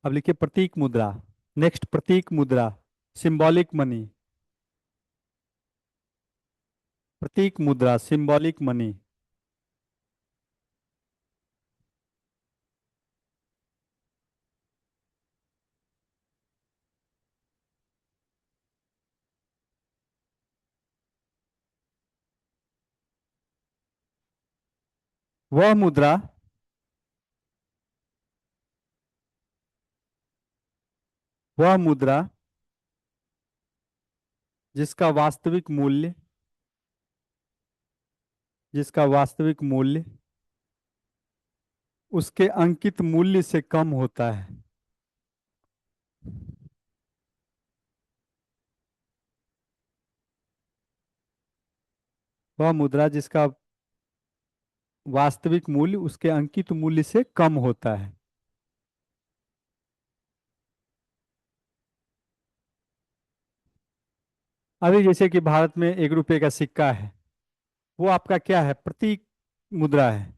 अब लिखिए प्रतीक मुद्रा। नेक्स्ट प्रतीक मुद्रा, सिंबॉलिक मनी। प्रतीक मुद्रा, सिंबॉलिक मनी। वह मुद्रा, वह मुद्रा जिसका वास्तविक मूल्य, जिसका वास्तविक मूल्य उसके अंकित मूल्य से कम होता है। वह मुद्रा जिसका वास्तविक मूल्य उसके अंकित मूल्य से कम होता है। अभी जैसे कि भारत में 1 रुपए का सिक्का है, वो आपका क्या है, प्रतीक मुद्रा है।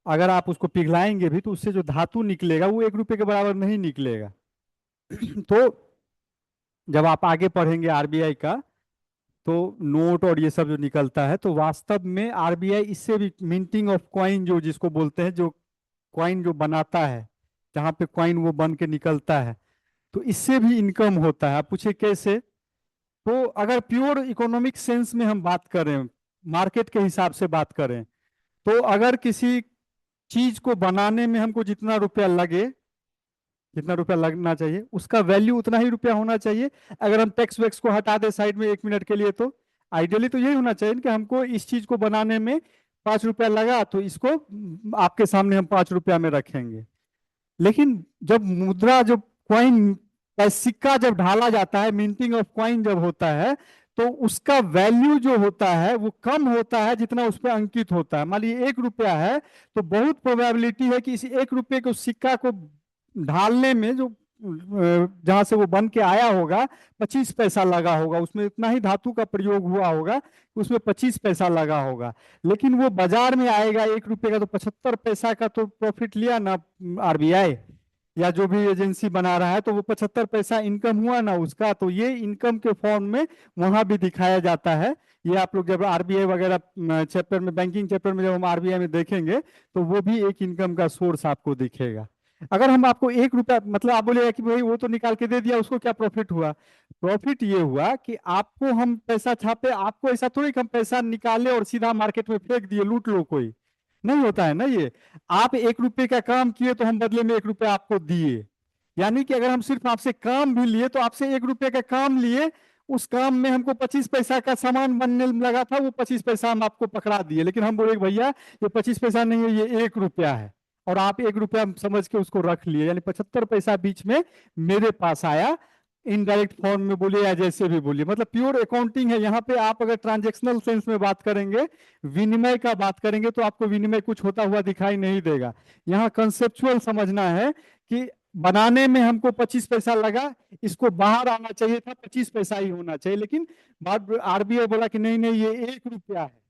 अगर आप उसको पिघलाएंगे भी तो उससे जो धातु निकलेगा वो 1 रुपए के बराबर नहीं निकलेगा। तो जब आप आगे पढ़ेंगे आरबीआई का, तो नोट और ये सब जो निकलता है, तो वास्तव में आरबीआई इससे भी मिंटिंग ऑफ कॉइन जो जिसको बोलते हैं, जो कॉइन जो बनाता है, जहाँ पे कॉइन वो बन के निकलता है, तो इससे भी इनकम होता है। आप पूछे कैसे? तो अगर प्योर इकोनॉमिक सेंस में हम बात करें, मार्केट के हिसाब से बात करें, तो अगर किसी चीज को बनाने में हमको जितना रुपया लगे, जितना रुपया लगना चाहिए उसका वैल्यू उतना ही रुपया होना चाहिए। अगर हम टैक्स वैक्स को हटा दे साइड में 1 मिनट के लिए, तो आइडियली तो यही होना चाहिए कि हमको इस चीज को बनाने में 5 रुपया लगा, तो इसको आपके सामने हम 5 रुपया में रखेंगे। लेकिन जब मुद्रा, जब कॉइन, सिक्का जब ढाला जाता है, मिंटिंग ऑफ कॉइन जब होता है, तो उसका वैल्यू जो होता है वो कम होता है जितना उस पर अंकित होता है। मान लीजिए 1 रुपया है, तो बहुत प्रोबेबिलिटी है कि इस 1 रुपये को सिक्का को ढालने में जो जहां से वो बन के आया होगा, 25 पैसा लगा होगा, उसमें इतना ही धातु का प्रयोग हुआ होगा कि उसमें 25 पैसा लगा होगा। लेकिन वो बाजार में आएगा 1 रुपये का, तो 75 पैसा का तो प्रॉफिट लिया ना आरबीआई, या जो भी एजेंसी बना रहा है, तो वो 75 पैसा इनकम हुआ ना उसका। तो ये इनकम के फॉर्म में वहां भी दिखाया जाता है। ये आप लोग जब आरबीआई वगैरह चैप्टर में, बैंकिंग चैप्टर में जब हम आरबीआई में देखेंगे, तो वो भी एक इनकम का सोर्स आपको दिखेगा। अगर हम आपको 1 रुपया, मतलब आप बोलेगा कि भाई वो तो निकाल के दे दिया, उसको क्या प्रॉफिट हुआ? प्रॉफिट ये हुआ कि आपको हम पैसा छापे, आपको ऐसा थोड़ी कि हम पैसा निकाले और सीधा मार्केट में फेंक दिए, लूट लो कोई, नहीं होता है ना ये। आप 1 रुपये का काम किए तो हम बदले में 1 रुपया आपको दिए। यानी कि अगर हम सिर्फ आपसे काम भी लिए, तो आपसे 1 रुपये का काम लिए, उस काम में हमको 25 पैसा का सामान बनने लगा था, वो 25 पैसा हम आपको पकड़ा दिए। लेकिन हम बोले कि भैया ये 25 पैसा नहीं है, ये 1 रुपया है, और आप 1 रुपया समझ के उसको रख लिए, यानी 75 पैसा बीच में मेरे पास आया। इनडायरेक्ट फॉर्म में बोलिए या जैसे भी बोलिए, मतलब प्योर अकाउंटिंग है यहाँ पे। आप अगर ट्रांजेक्शनल सेंस में बात करेंगे, विनिमय का बात करेंगे, तो आपको विनिमय कुछ होता हुआ दिखाई नहीं देगा। यहाँ कंसेप्चुअल समझना है कि बनाने में हमको 25 पैसा लगा, इसको बाहर आना चाहिए था 25 पैसा ही होना चाहिए, लेकिन बाद आरबीआई बोला कि नहीं नहीं, ये 1 रुपया है,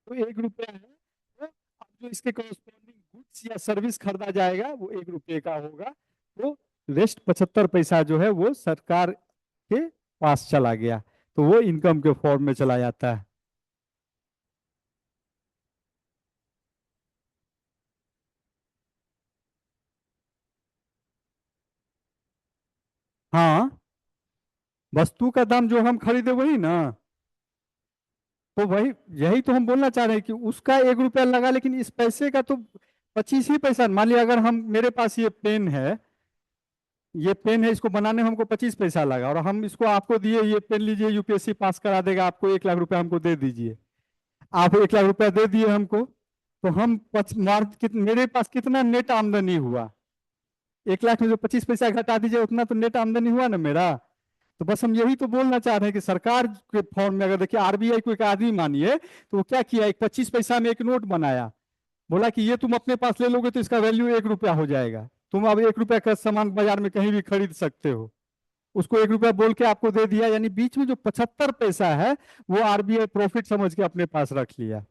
तो 1 रुपया है, तो अब जो इसके कॉरस्पॉन्डिंग गुड्स या सर्विस खरीदा जाएगा वो 1 रुपये का होगा। तो रेस्ट 75 पैसा जो है वो सरकार के पास चला गया, तो वो इनकम के फॉर्म में चला जाता है। हाँ, वस्तु का दाम जो हम खरीदे वही ना। तो वही, यही तो हम बोलना चाह रहे हैं कि उसका 1 रुपया लगा, लेकिन इस पैसे का तो 25 ही पैसा। मान लिया अगर हम, मेरे पास ये पेन है, ये पेन है, इसको बनाने में हमको 25 पैसा लगा, और हम इसको आपको दिए, ये पेन लीजिए, यूपीएससी पास करा देगा, आपको 1 लाख रुपया हमको दे दीजिए। आप 1 लाख रुपया दे दिए हमको, तो हम मेरे पास कितना नेट आमदनी हुआ? 1 लाख में जो 25 पैसा घटा दीजिए, उतना तो नेट आमदनी हुआ ना मेरा। तो बस हम यही तो बोलना चाह रहे हैं कि सरकार के फॉर्म में, अगर देखिए आरबीआई को एक आदमी मानिए, तो वो क्या किया, एक 25 पैसा में एक नोट बनाया, बोला कि ये तुम अपने पास ले लोगे तो इसका वैल्यू 1 रुपया हो जाएगा, तुम अब 1 रुपया का सामान बाजार में कहीं भी खरीद सकते हो। उसको 1 रुपया बोल के आपको दे दिया, यानी बीच में जो 75 पैसा है, वो आरबीआई प्रॉफिट समझ के अपने पास रख लिया।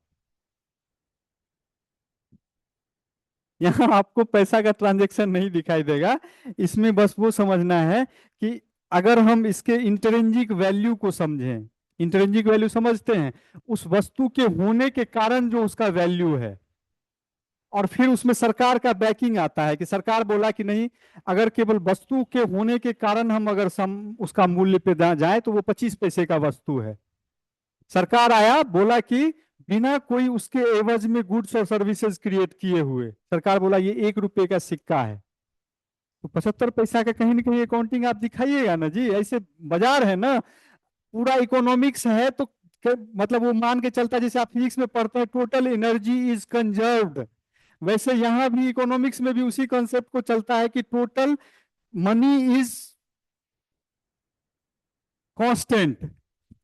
यहाँ आपको पैसा का ट्रांजैक्शन नहीं दिखाई देगा। इसमें बस वो समझना है कि अगर हम इसके इंट्रिंसिक वैल्यू को समझें, इंट्रिंसिक वैल्यू समझते हैं, उस वस्तु के होने के कारण जो उसका वैल्यू है, और फिर उसमें सरकार का बैकिंग आता है कि सरकार बोला कि नहीं, अगर केवल वस्तु के होने के कारण हम अगर उसका मूल्य पे जाए तो वो 25 पैसे का वस्तु है। सरकार आया, बोला कि बिना कोई उसके एवज में गुड्स और सर्विसेज क्रिएट किए हुए, सरकार बोला ये 1 रुपए का सिक्का है, तो 75 पैसा का कहीं ना कहीं अकाउंटिंग आप दिखाइएगा ना जी। ऐसे बाजार है ना, पूरा इकोनॉमिक्स है, तो मतलब वो मान के चलता है, जैसे आप फिजिक्स में पढ़ते हैं टोटल एनर्जी इज कंजर्व्ड, वैसे यहाँ भी इकोनॉमिक्स में भी उसी कॉन्सेप्ट को चलता है कि टोटल मनी इज कांस्टेंट।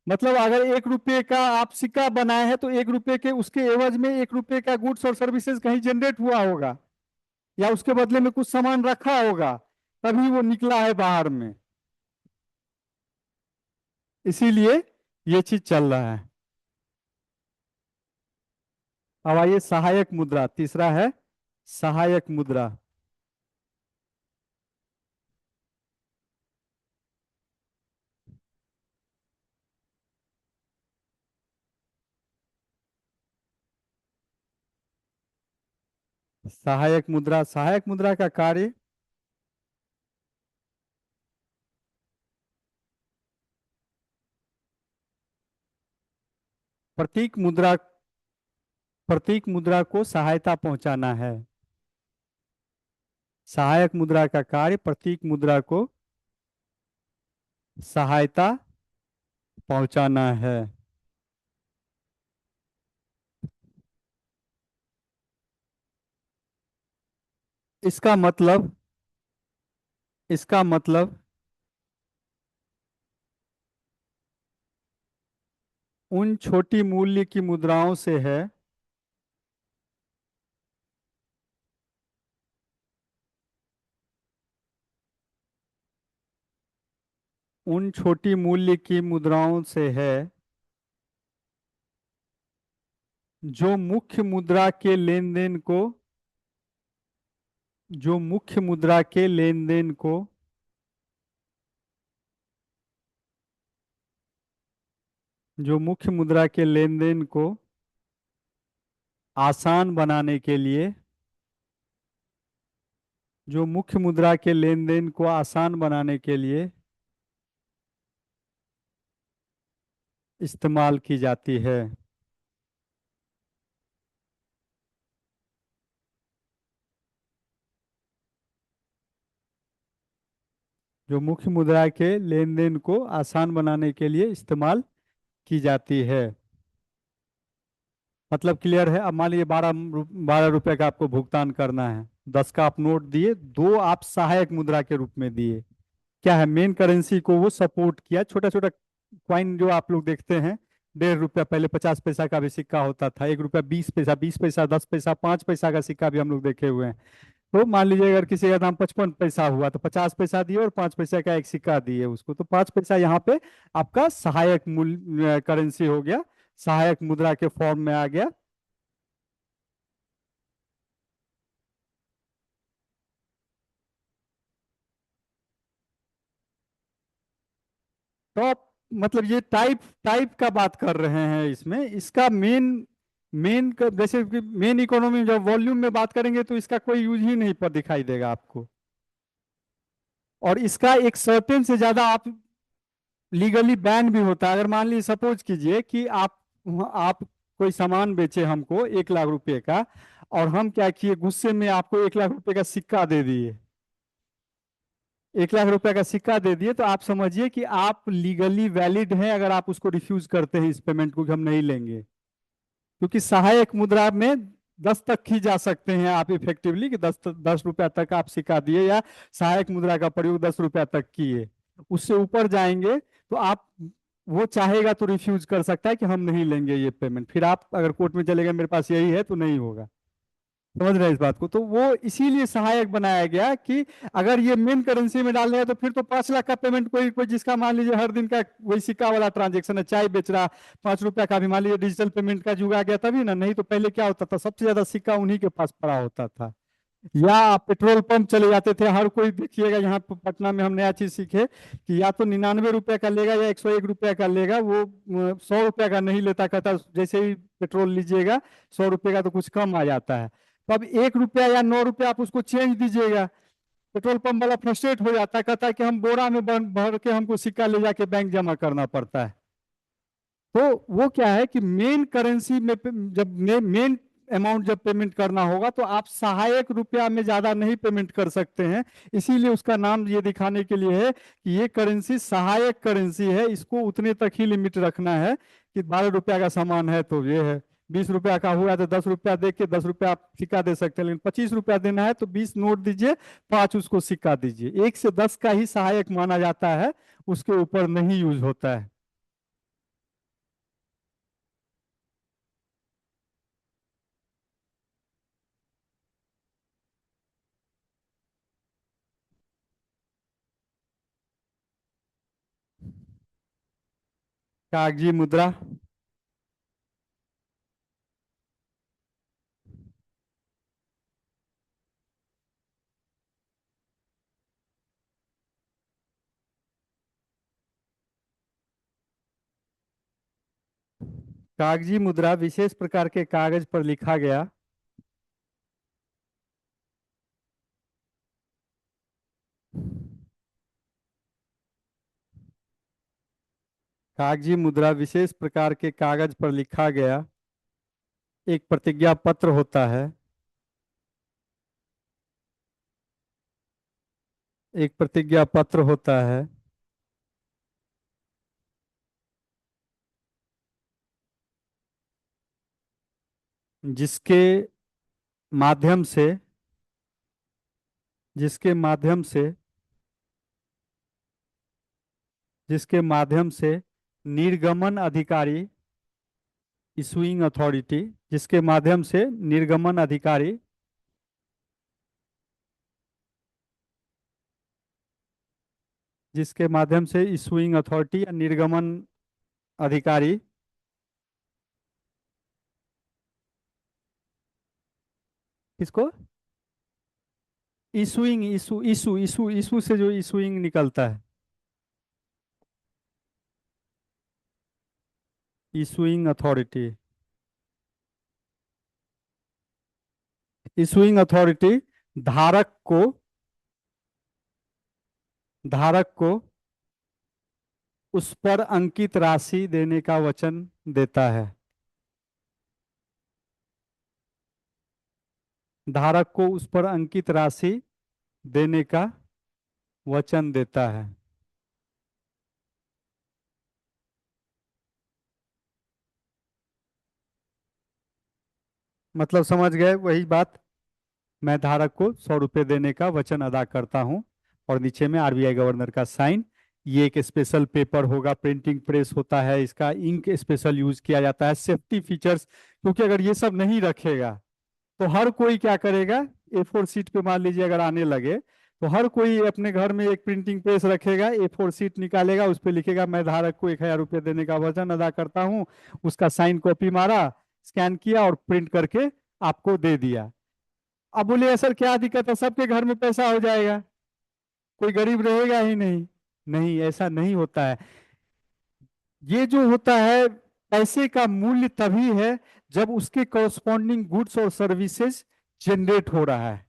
मतलब अगर 1 रुपए का आप सिक्का बनाए हैं, तो 1 रुपए के उसके एवज में 1 रुपए का गुड्स और सर्विसेज कहीं जनरेट हुआ होगा, या उसके बदले में कुछ सामान रखा होगा, तभी वो निकला है बाहर में। इसीलिए ये चीज चल रहा है। अब आइए सहायक मुद्रा, तीसरा है सहायक मुद्रा। सहायक मुद्रा का कार्य, प्रतीक मुद्रा, प्रतीक मुद्रा को सहायता पहुंचाना है। सहायक मुद्रा का कार्य प्रतीक मुद्रा को सहायता पहुंचाना है। इसका मतलब, इसका मतलब उन छोटी मूल्य की मुद्राओं से है, उन छोटी मूल्य की मुद्राओं से है जो मुख्य मुद्रा के लेन देन को, जो मुख्य मुद्रा के लेन देन को, जो मुख्य मुद्रा के लेन देन को आसान बनाने के लिए, जो मुख्य मुद्रा के लेन देन को आसान बनाने के लिए इस्तेमाल की जाती है। जो मुख्य मुद्रा के लेन देन को आसान बनाने के लिए इस्तेमाल की जाती है। मतलब क्लियर है। अब मान लीजिए 12 रुपए का आपको भुगतान करना है, 10 का आप नोट दिए, 2 आप सहायक मुद्रा के रूप में दिए। क्या है, मेन करेंसी को वो सपोर्ट किया। छोटा छोटा कॉइन जो आप लोग देखते हैं, 1.5 रुपया, पहले 50 पैसा का भी सिक्का होता था, 1 रुपया, 20 पैसा, 20 पैसा, 10 पैसा, 5 पैसा का सिक्का भी हम लोग देखे हुए हैं। तो मान लीजिए अगर किसी का दाम 55 पैसा हुआ, तो 50 पैसा दिए और 5 पैसा का एक सिक्का दिए उसको, तो 5 पैसा यहाँ पे आपका सहायक मूल्य करेंसी हो गया, सहायक मुद्रा के फॉर्म में आ गया। तो आप, मतलब ये टाइप टाइप का बात कर रहे हैं इसमें, इसका मेन, जैसे मेन इकोनॉमी जब वॉल्यूम में बात करेंगे तो इसका कोई यूज ही नहीं पर दिखाई देगा आपको। और इसका एक सर्टेन से ज्यादा आप लीगली बैन भी होता है। अगर मान लीजिए सपोज कीजिए कि आप कोई सामान बेचे हमको 1 लाख रुपए का, और हम क्या किए, गुस्से में आपको 1 लाख रुपए का सिक्का दे दिए, 1 लाख रुपए का सिक्का दे दिए, तो आप समझिए कि आप लीगली वैलिड हैं अगर आप उसको रिफ्यूज करते हैं इस पेमेंट को कि हम नहीं लेंगे। क्योंकि सहायक मुद्रा में 10 तक ही जा सकते हैं आप इफेक्टिवली, कि 10 10 रुपया तक आप सिक्का दिए या सहायक मुद्रा का प्रयोग 10 रुपया तक किए। उससे ऊपर जाएंगे तो आप, वो चाहेगा तो रिफ्यूज कर सकता है कि हम नहीं लेंगे ये पेमेंट, फिर आप अगर कोर्ट में चलेगा मेरे पास यही है तो नहीं होगा। समझ रहे हैं इस बात को? तो वो इसीलिए सहायक बनाया गया कि अगर ये मेन करेंसी में डाल रहे हैं तो फिर तो 5 लाख का पेमेंट, कोई कोई जिसका मान लीजिए हर दिन का वही सिक्का वाला ट्रांजेक्शन है, चाय बेच रहा, 5 रुपया का भी मान लीजिए डिजिटल पेमेंट का जुग आ गया तभी ना, नहीं तो पहले क्या होता था, सबसे ज्यादा सिक्का उन्हीं के पास पड़ा होता था। या आप पेट्रोल पंप चले जाते थे, हर कोई देखिएगा यहाँ पटना में हम नया चीज सीखे कि या तो 99 रुपया का लेगा या 101 रुपया का लेगा, वो 100 रुपया का नहीं लेता, कहता जैसे ही पेट्रोल लीजिएगा 100 रुपये का तो कुछ कम आ जाता है। तो अब 1 रुपया या 9 रुपया आप उसको चेंज दीजिएगा, पेट्रोल पंप वाला फ्रस्ट्रेट हो जाता है, कहता है कि हम बोरा में भर के हमको सिक्का ले जाके बैंक जमा करना पड़ता है। तो वो क्या है कि मेन करेंसी में जब मेन अमाउंट जब पेमेंट करना होगा तो आप सहायक रुपया में ज्यादा नहीं पेमेंट कर सकते हैं। इसीलिए उसका नाम ये दिखाने के लिए है कि ये करेंसी सहायक करेंसी है, इसको उतने तक ही लिमिट रखना है कि 12 रुपया का सामान है तो ये है, 20 रुपया का हुआ तो 10 रुपया दे के 10 रुपया आप सिक्का दे सकते हैं, लेकिन 25 रुपया देना है तो 20 नोट दीजिए, 5 उसको सिक्का दीजिए। 1 से 10 का ही सहायक माना जाता है, उसके ऊपर नहीं यूज होता है। कागजी मुद्रा, कागजी मुद्रा विशेष प्रकार के कागज पर लिखा गया, कागजी मुद्रा विशेष प्रकार के कागज पर लिखा गया एक प्रतिज्ञा पत्र होता है, एक प्रतिज्ञा पत्र होता है जिसके माध्यम से, जिसके माध्यम से, जिसके माध्यम से निर्गमन अधिकारी, इशुइंग अथॉरिटी, जिसके माध्यम से निर्गमन अधिकारी, जिसके माध्यम से इशुइंग अथॉरिटी या निर्गमन अधिकारी, किसको, issuing, issue issue issue issue से जो इशुइंग निकलता है, इशुइंग अथॉरिटी, इशुइंग अथॉरिटी धारक को, धारक को उस पर अंकित राशि देने का वचन देता है, धारक को उस पर अंकित राशि देने का वचन देता है। मतलब समझ गए वही बात, मैं धारक को 100 रुपये देने का वचन अदा करता हूँ, और नीचे में आरबीआई गवर्नर का साइन। ये एक स्पेशल पेपर होगा, प्रिंटिंग प्रेस होता है इसका, इंक स्पेशल यूज किया जाता है, सेफ्टी फीचर्स, क्योंकि अगर ये सब नहीं रखेगा तो हर कोई क्या करेगा, A4 शीट पे मान लीजिए अगर आने लगे तो हर कोई अपने घर में एक प्रिंटिंग प्रेस रखेगा, A4 शीट निकालेगा, उस पर लिखेगा मैं धारक को 1,000 रुपये देने का वचन अदा करता हूँ, उसका साइन कॉपी मारा, स्कैन किया और प्रिंट करके आपको दे दिया। अब बोलिए सर क्या दिक्कत है, सबके घर में पैसा हो जाएगा, कोई गरीब रहेगा ही नहीं। नहीं, ऐसा नहीं होता है। ये जो होता है, पैसे का मूल्य तभी है जब उसके कॉरस्पॉन्डिंग गुड्स और सर्विसेज जनरेट हो रहा है।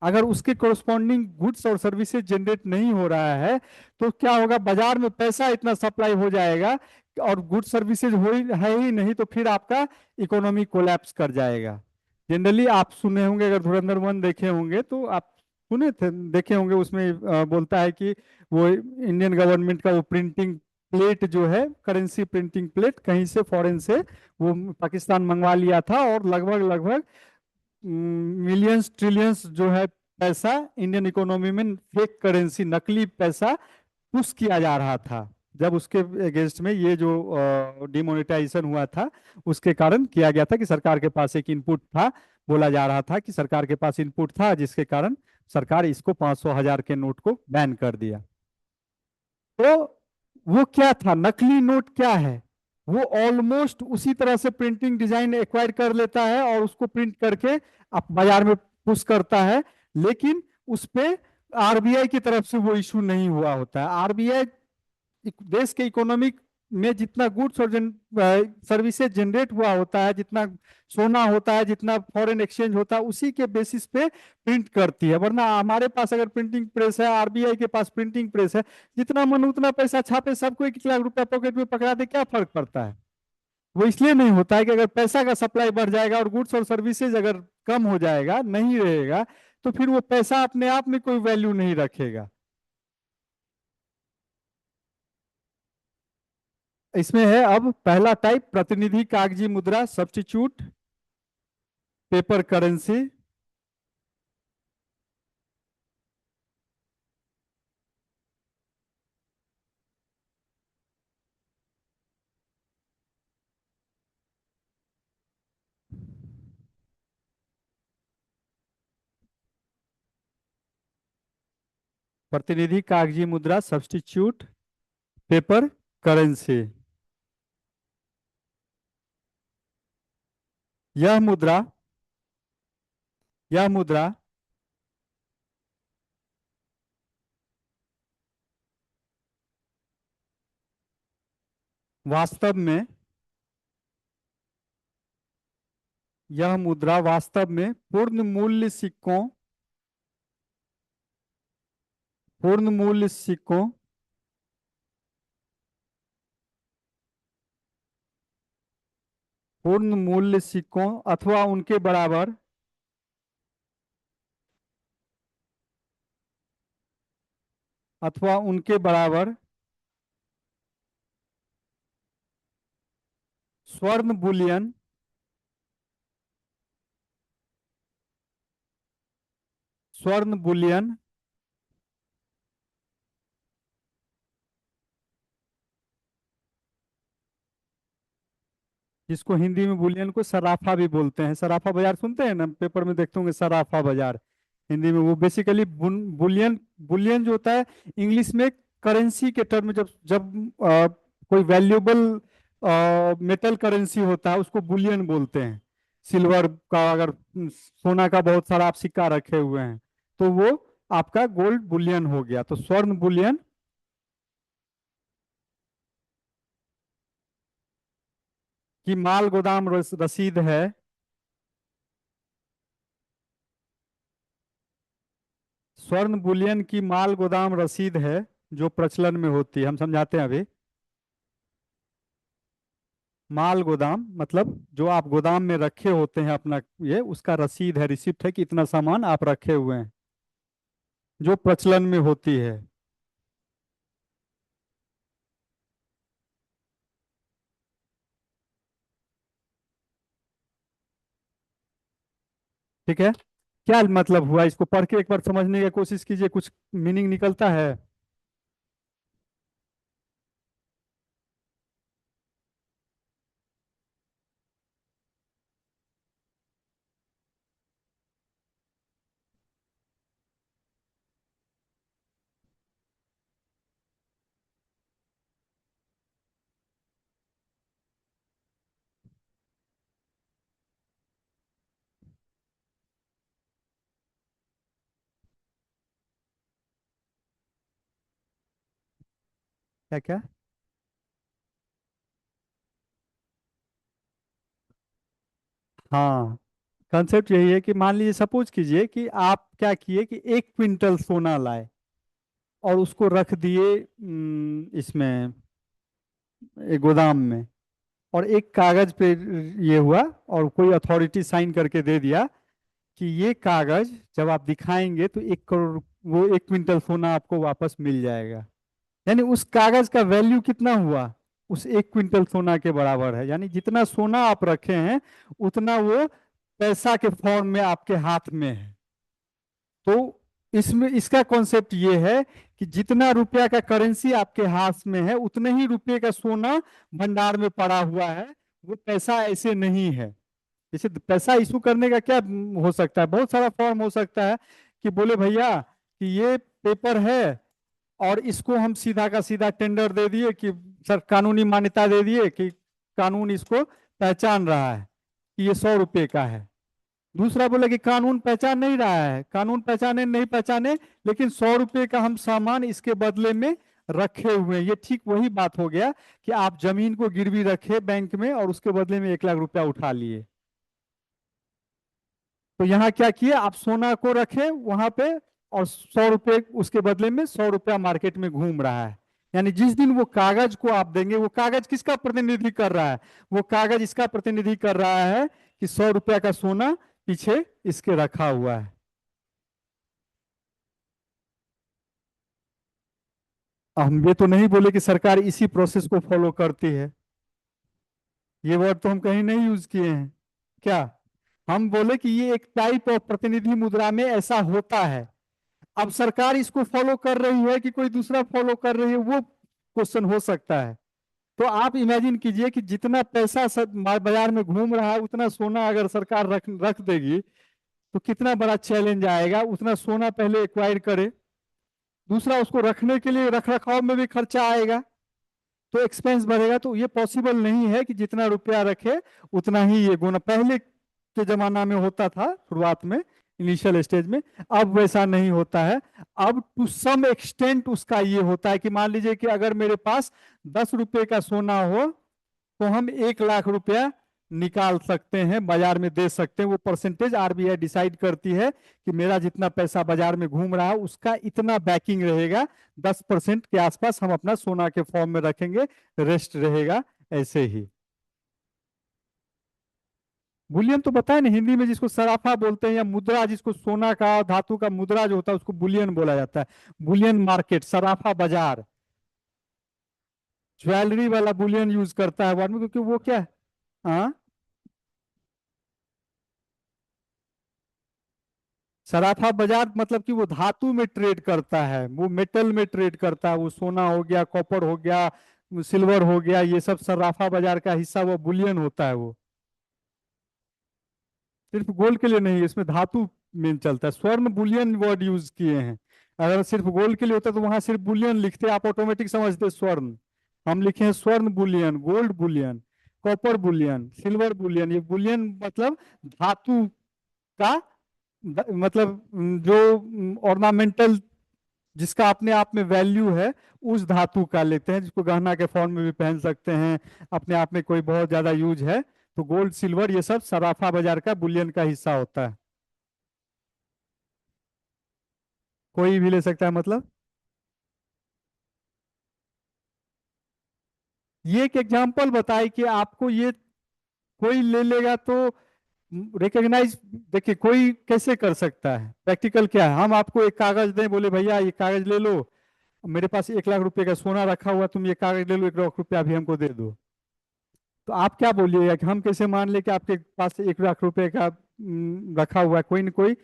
अगर उसके कोरस्पॉन्डिंग गुड्स और सर्विसेज जनरेट नहीं हो रहा है तो क्या होगा, बाजार में पैसा इतना सप्लाई हो जाएगा और गुड्स सर्विसेज हो ही है ही नहीं, तो फिर आपका इकोनॉमी कोलैप्स कर जाएगा। जनरली आप सुने होंगे, अगर धुरंधर 1 देखे होंगे तो आप सुने थे, देखे होंगे, उसमें बोलता है कि वो इंडियन गवर्नमेंट का वो प्रिंटिंग प्लेट जो है, करेंसी प्रिंटिंग प्लेट कहीं से फॉरेन से वो पाकिस्तान मंगवा लिया था, और लगभग लगभग मिलियंस ट्रिलियंस जो है पैसा इंडियन इकोनॉमी में फेक करेंसी, नकली पैसा पुश किया जा रहा था। जब उसके अगेंस्ट में ये जो डिमोनेटाइजेशन हुआ था, उसके कारण किया गया था कि सरकार के पास एक इनपुट था, बोला जा रहा था कि सरकार के पास इनपुट था, जिसके कारण सरकार इसको 500 हजार के नोट को बैन कर दिया। तो वो क्या था, नकली नोट क्या है, वो ऑलमोस्ट उसी तरह से प्रिंटिंग डिजाइन एक्वायर कर लेता है और उसको प्रिंट करके आप बाजार में पुश करता है, लेकिन उस पे आरबीआई की तरफ से वो इशू नहीं हुआ होता है। आरबीआई देश के इकोनॉमिक में जितना गुड्स और सर्विसेज जनरेट हुआ होता है, जितना सोना होता है, जितना फॉरेन एक्सचेंज होता है, उसी के बेसिस पे प्रिंट करती है। वरना हमारे पास अगर प्रिंटिंग प्रेस है, आरबीआई के पास प्रिंटिंग प्रेस है, जितना मन उतना पैसा छापे, सबको 1 लाख रुपया पॉकेट में पकड़ा दे, क्या फर्क पड़ता है। वो इसलिए नहीं होता है कि अगर पैसा का सप्लाई बढ़ जाएगा और गुड्स और सर्विसेज अगर कम हो जाएगा, नहीं रहेगा, तो फिर वो पैसा अपने आप में कोई वैल्यू नहीं रखेगा। इसमें है अब पहला टाइप, प्रतिनिधि कागजी मुद्रा, सब्स्टिट्यूट पेपर करेंसी। प्रतिनिधि कागजी मुद्रा, सब्स्टिट्यूट पेपर करेंसी। यह मुद्रा, यह मुद्रा वास्तव में, यह मुद्रा वास्तव में पूर्ण मूल्य सिक्कों, पूर्ण मूल्य सिक्कों, पूर्ण मूल्य सिक्कों अथवा उनके बराबर, अथवा उनके बराबर स्वर्ण बुलियन, स्वर्ण बुलियन, जिसको हिंदी में बुलियन को सराफा भी बोलते हैं। सराफा बाजार सुनते हैं ना, पेपर में देखते होंगे सराफा बाजार, हिंदी में। वो बेसिकली बुलियन, बुलियन जो होता है इंग्लिश में करेंसी के टर्म में, जब जब कोई वैल्यूएबल मेटल करेंसी होता है उसको बुलियन बोलते हैं। सिल्वर का अगर सोना का बहुत सारा आप सिक्का रखे हुए हैं तो वो आपका गोल्ड बुलियन हो गया। तो स्वर्ण बुलियन की माल गोदाम रसीद है, स्वर्ण बुलियन की माल गोदाम रसीद है जो प्रचलन में होती है। हम समझाते हैं अभी। माल गोदाम मतलब जो आप गोदाम में रखे होते हैं अपना, ये उसका रसीद है, रिसिप्ट है कि इतना सामान आप रखे हुए हैं, जो प्रचलन में होती है। ठीक है, क्या मतलब हुआ, इसको पढ़ के एक बार समझने की कोशिश कीजिए, कुछ मीनिंग निकलता है। क्या क्या? हाँ, कंसेप्ट यही है कि मान लीजिए, सपोज कीजिए कि आप क्या किए कि 1 क्विंटल सोना लाए और उसको रख दिए इसमें, एक गोदाम में, और एक कागज पे ये हुआ और कोई अथॉरिटी साइन करके दे दिया कि ये कागज जब आप दिखाएंगे तो 1 करोड़, वो 1 क्विंटल सोना आपको वापस मिल जाएगा। यानी उस कागज का वैल्यू कितना हुआ, उस 1 क्विंटल सोना के बराबर है। यानी जितना सोना आप रखे हैं उतना वो पैसा के फॉर्म में आपके हाथ में है। तो इसमें इसका कॉन्सेप्ट ये है कि जितना रुपया का करेंसी आपके हाथ में है उतने ही रुपये का सोना भंडार में पड़ा हुआ है। वो पैसा ऐसे नहीं है। जैसे पैसा इशू करने का क्या हो सकता है, बहुत सारा फॉर्म हो सकता है कि बोले भैया कि ये पेपर है और इसको हम सीधा का सीधा टेंडर दे दिए कि सर कानूनी मान्यता दे दिए कि कानून इसको पहचान रहा है कि ये 100 रुपये का है। दूसरा बोला कि कानून पहचान नहीं रहा है, कानून पहचाने नहीं पहचाने, लेकिन 100 रुपये का हम सामान इसके बदले में रखे हुए हैं। ये ठीक वही बात हो गया कि आप जमीन को गिरवी रखे बैंक में और उसके बदले में 1 लाख रुपया उठा लिए। तो यहाँ क्या किए, आप सोना को रखे वहां पे और 100 रुपये उसके बदले में 100 रुपया मार्केट में घूम रहा है। यानी जिस दिन वो कागज को आप देंगे, वो कागज किसका प्रतिनिधि कर रहा है, वो कागज इसका प्रतिनिधि कर रहा है कि 100 रुपया का सोना पीछे इसके रखा हुआ है। हम ये तो नहीं बोले कि सरकार इसी प्रोसेस को फॉलो करती है, ये वर्ड तो हम कहीं नहीं यूज किए हैं। क्या, हम बोले कि ये एक टाइप ऑफ प्रतिनिधि मुद्रा में ऐसा होता है। अब सरकार इसको फॉलो कर रही है कि कोई दूसरा फॉलो कर रही है, वो क्वेश्चन हो सकता है। तो आप इमेजिन कीजिए कि जितना पैसा बाजार में घूम रहा है उतना सोना अगर सरकार रख रख देगी तो कितना बड़ा चैलेंज आएगा। उतना सोना पहले एक्वायर करे, दूसरा उसको रखने के लिए रख रखाव में भी खर्चा आएगा, तो एक्सपेंस बढ़ेगा। तो ये पॉसिबल नहीं है कि जितना रुपया रखे उतना ही ये गुना। पहले के जमाना में होता था शुरुआत में, इनिशियल स्टेज में, अब वैसा नहीं होता है। अब टू सम एक्सटेंट उसका ये होता है कि मान लीजिए कि अगर मेरे पास 10 रुपए का सोना हो तो हम 1 लाख रुपया निकाल सकते हैं, बाजार में दे सकते हैं। वो परसेंटेज आरबीआई डिसाइड करती है कि मेरा जितना पैसा बाजार में घूम रहा है उसका इतना बैकिंग रहेगा, 10% के आसपास हम अपना सोना के फॉर्म में रखेंगे, रेस्ट रहेगा ऐसे ही। बुलियन तो बताए ना, हिंदी में जिसको सराफा बोलते हैं, या मुद्रा, जिसको सोना का धातु का मुद्रा जो होता है उसको बुलियन बोला जाता है। बुलियन मार्केट, सराफा बाजार। ज्वेलरी वाला बुलियन यूज करता है वो आदमी, क्योंकि वो क्या है, हाँ, सराफा बाजार मतलब कि वो धातु में ट्रेड करता है, वो मेटल में ट्रेड करता है। वो सोना हो गया, कॉपर हो गया, सिल्वर हो गया, ये सब सराफा बाजार का हिस्सा, वो बुलियन होता है। वो सिर्फ गोल्ड के लिए नहीं, इसमें धातु में चलता है। स्वर्ण बुलियन वर्ड यूज किए हैं। अगर सिर्फ गोल्ड के लिए होता तो वहां सिर्फ बुलियन लिखते, आप ऑटोमेटिक समझते स्वर्ण। हम लिखे हैं स्वर्ण Boolean, gold Boolean, copper Boolean, silver Boolean. ये बुलियन मतलब धातु का, मतलब जो ऑर्नामेंटल, जिसका अपने आप में वैल्यू है, उस धातु का लेते हैं, जिसको गहना के फॉर्म में भी पहन सकते हैं, अपने आप में कोई बहुत ज्यादा यूज है। तो गोल्ड सिल्वर ये सब सराफा बाजार का बुलियन का हिस्सा होता है। कोई भी ले सकता है मतलब। ये एक एग्जांपल बताए कि आपको ये कोई ले लेगा तो रिकॉग्नाइज, देखिए कोई कैसे कर सकता है, प्रैक्टिकल क्या है। हम आपको एक कागज दें, बोले भैया ये कागज ले लो, मेरे पास 1 लाख रुपए का सोना रखा हुआ, तुम ये कागज ले लो, 1 लाख रुपया भी हमको दे दो। तो आप क्या बोलिएगा कि हम कैसे मान ले कि आपके पास 1 लाख रुपए का रखा हुआ है। कोई न कोई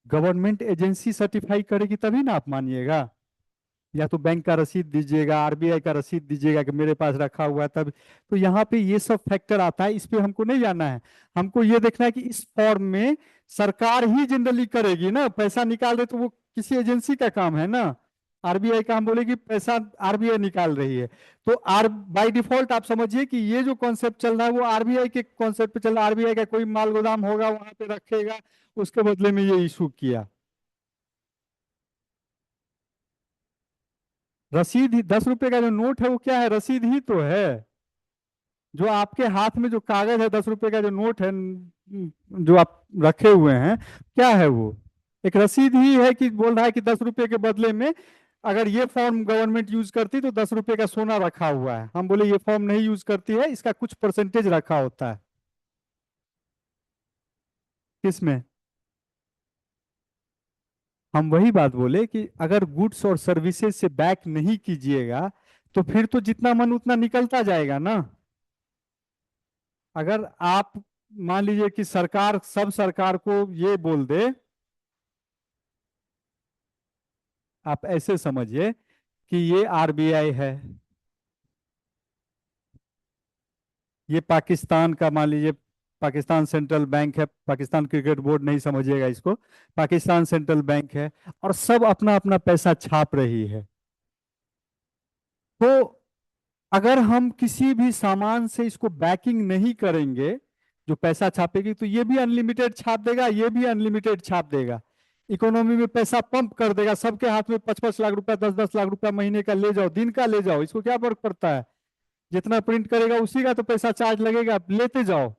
गवर्नमेंट एजेंसी सर्टिफाई करेगी तभी ना आप मानिएगा। या तो बैंक का रसीद दीजिएगा, आरबीआई का रसीद दीजिएगा कि मेरे पास रखा हुआ है तब। तो यहाँ पे ये सब फैक्टर आता है, इस पे हमको नहीं जाना है। हमको ये देखना है कि इस फॉर्म में सरकार ही जनरली करेगी ना, पैसा निकाल रहे तो वो किसी एजेंसी का काम है ना। आरबीआई का हम बोले कि पैसा आरबीआई निकाल रही है, तो आर बाय डिफॉल्ट आप समझिए कि ये जो कॉन्सेप्ट चल रहा है वो आरबीआई के कॉन्सेप्ट पे चल रहा है। आरबीआई का कोई माल गोदाम होगा वहां पे रखेगा, उसके बदले में ये इशू किया। रसीद ही, 10 रुपए का जो नोट है वो क्या है, रसीद ही तो है। जो आपके हाथ में जो कागज है, 10 रुपए का जो नोट है, जो आप रखे हुए हैं, क्या है वो? एक रसीद ही है कि बोल रहा है कि 10 रुपए के बदले में अगर ये फॉर्म गवर्नमेंट यूज करती तो 10 रुपए का सोना रखा हुआ है। हम बोले ये फॉर्म नहीं यूज करती है, इसका कुछ परसेंटेज रखा होता है। किसमें? हम वही बात बोले कि अगर गुड्स और सर्विसेज से बैक नहीं कीजिएगा तो फिर तो जितना मन उतना निकलता जाएगा ना। अगर आप मान लीजिए कि सरकार, सब सरकार को ये बोल दे, आप ऐसे समझिए कि ये आरबीआई है, ये पाकिस्तान का मान लीजिए पाकिस्तान सेंट्रल बैंक है, पाकिस्तान क्रिकेट बोर्ड नहीं समझिएगा इसको, पाकिस्तान सेंट्रल बैंक है, और सब अपना अपना पैसा छाप रही है। तो अगर हम किसी भी सामान से इसको बैकिंग नहीं करेंगे, जो पैसा छापेगी तो ये भी अनलिमिटेड छाप देगा, ये भी अनलिमिटेड छाप देगा, इकोनॉमी में पैसा पंप कर देगा, सबके हाथ में 5-5 लाख रुपया, 10-10 लाख रुपया महीने का ले जाओ, दिन का ले जाओ, इसको क्या फर्क पड़ता है? जितना प्रिंट करेगा उसी का तो पैसा चार्ज लगेगा, लेते जाओ।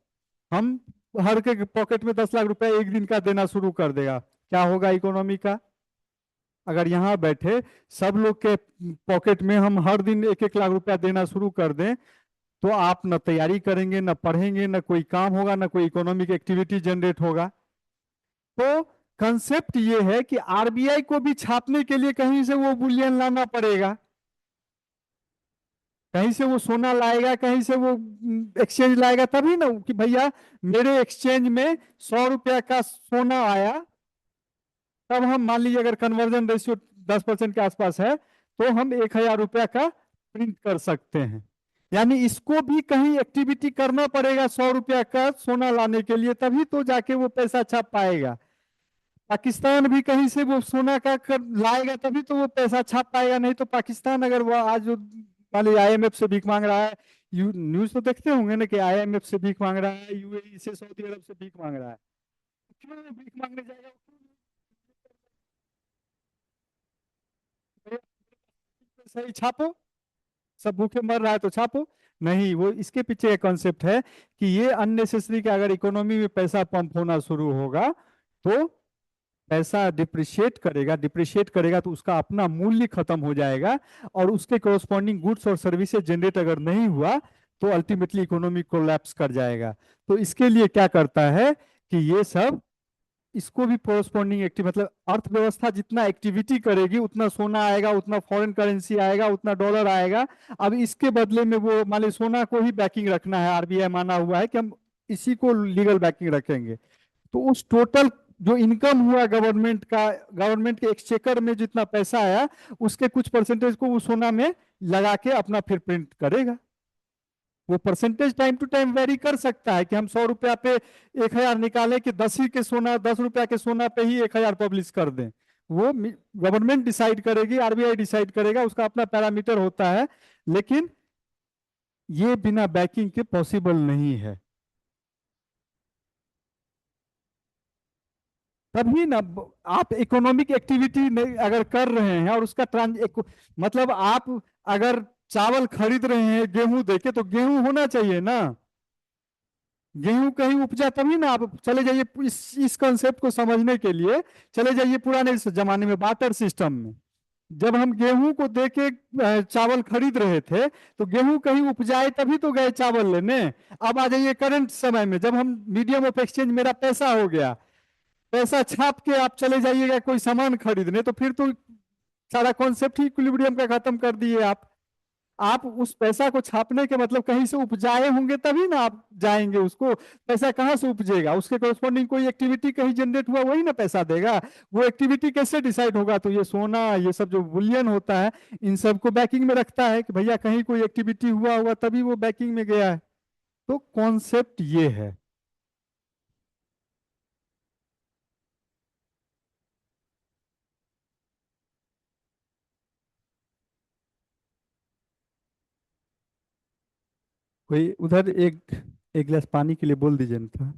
हम हर के पॉकेट में 10 लाख रुपया एक दिन का देना शुरू कर देगा, क्या होगा इकोनॉमी का? अगर यहाँ बैठे सब लोग के पॉकेट में हम हर दिन 1-1 लाख रुपया देना शुरू कर दें, तो आप न तैयारी करेंगे, न पढ़ेंगे, न कोई काम होगा, न कोई इकोनॉमिक एक्टिविटी जनरेट होगा। तो कंसेप्ट ये है कि आरबीआई को भी छापने के लिए कहीं से वो बुलियन लाना पड़ेगा, कहीं से वो सोना लाएगा, कहीं से वो एक्सचेंज लाएगा, तभी ना कि भैया मेरे एक्सचेंज में 100 रुपया का सोना आया, तब हम मान लीजिए अगर कन्वर्जन रेशियो 10% के आसपास है तो हम 1,000 रुपया का प्रिंट कर सकते हैं। यानी इसको भी कहीं एक्टिविटी करना पड़ेगा 100 रुपया का सोना लाने के लिए, तभी तो जाके वो पैसा छाप पाएगा। पाकिस्तान भी कहीं से वो सोना का लाएगा तभी तो वो पैसा छाप पाएगा, नहीं तो पाकिस्तान अगर वो आज मान लीजिए आईएमएफ से भीख मांग रहा है, न्यूज तो देखते होंगे ना कि आईएमएफ से भीख मांग रहा है, यूएई से, सऊदी अरब से भीख मांग रहा है, क्यों वो भीख मांगने जाएगा? सही छापो, सब भूखे मर रहा है तो छापो। नहीं, वो इसके पीछे एक कॉन्सेप्ट है कि ये अननेसेसरी का अगर इकोनॉमी में पैसा पंप होना शुरू होगा तो पैसा डिप्रिशिएट करेगा, डिप्रिशिएट करेगा तो उसका अपना मूल्य खत्म हो जाएगा, और उसके कोरस्पॉन्डिंग गुड्स और सर्विसेज जनरेट अगर नहीं हुआ तो अल्टीमेटली इकोनॉमी कोलैप्स कर जाएगा। तो इसके लिए क्या करता है कि ये सब, इसको भी कोरस्पॉन्डिंग एक्टिव मतलब अर्थव्यवस्था जितना एक्टिविटी करेगी उतना सोना आएगा, उतना फॉरेन करेंसी आएगा, उतना डॉलर आएगा। अब इसके बदले में वो मान ली सोना को ही बैकिंग रखना है, आरबीआई माना हुआ है कि हम इसी को लीगल बैकिंग रखेंगे। तो उस टोटल जो इनकम हुआ गवर्नमेंट का, गवर्नमेंट के एक्सचेकर में जितना पैसा आया उसके कुछ परसेंटेज को वो सोना में लगा के अपना फिर प्रिंट करेगा। वो percentage time to time vary कर सकता है कि हम 100 रुपया पे 1,000 निकालें कि 10 ही के सोना, 10 रुपया के सोना पे ही 1,000 पब्लिश कर दें। वो गवर्नमेंट डिसाइड करेगी, आरबीआई डिसाइड करेगा, उसका अपना पैरामीटर होता है। लेकिन ये बिना बैकिंग के पॉसिबल नहीं है। तभी ना आप इकोनॉमिक एक्टिविटी अगर कर रहे हैं और उसका मतलब आप अगर चावल खरीद रहे हैं गेहूं देके तो गेहूं होना चाहिए ना, गेहूं कहीं उपजा तभी ना। आप चले जाइए इस कंसेप्ट को समझने के लिए, चले जाइए पुराने इस जमाने में बाटर सिस्टम में, जब हम गेहूं को दे के चावल खरीद रहे थे तो गेहूं कहीं उपजाए तभी तो गए चावल लेने। अब आ जाइए करंट समय में, जब हम मीडियम ऑफ एक्सचेंज मेरा पैसा हो गया, पैसा छाप के आप चले जाइएगा कोई सामान खरीदने, तो फिर तो सारा कॉन्सेप्ट ही इक्विलिब्रियम का खत्म कर दिए आप उस पैसा को छापने के मतलब कहीं से उपजाए होंगे तभी ना आप जाएंगे उसको। पैसा कहाँ से उपजेगा? उसके कोरस्पॉन्डिंग कोई एक्टिविटी कहीं जनरेट हुआ वही ना पैसा देगा। वो एक्टिविटी कैसे डिसाइड होगा? तो ये सोना, ये सब जो बुलियन होता है, इन सब को बैकिंग में रखता है कि भैया कहीं कोई एक्टिविटी हुआ होगा तभी वो बैकिंग में गया है। तो कॉन्सेप्ट ये है। कोई उधर एक एक गिलास पानी के लिए बोल दीजिए ना था।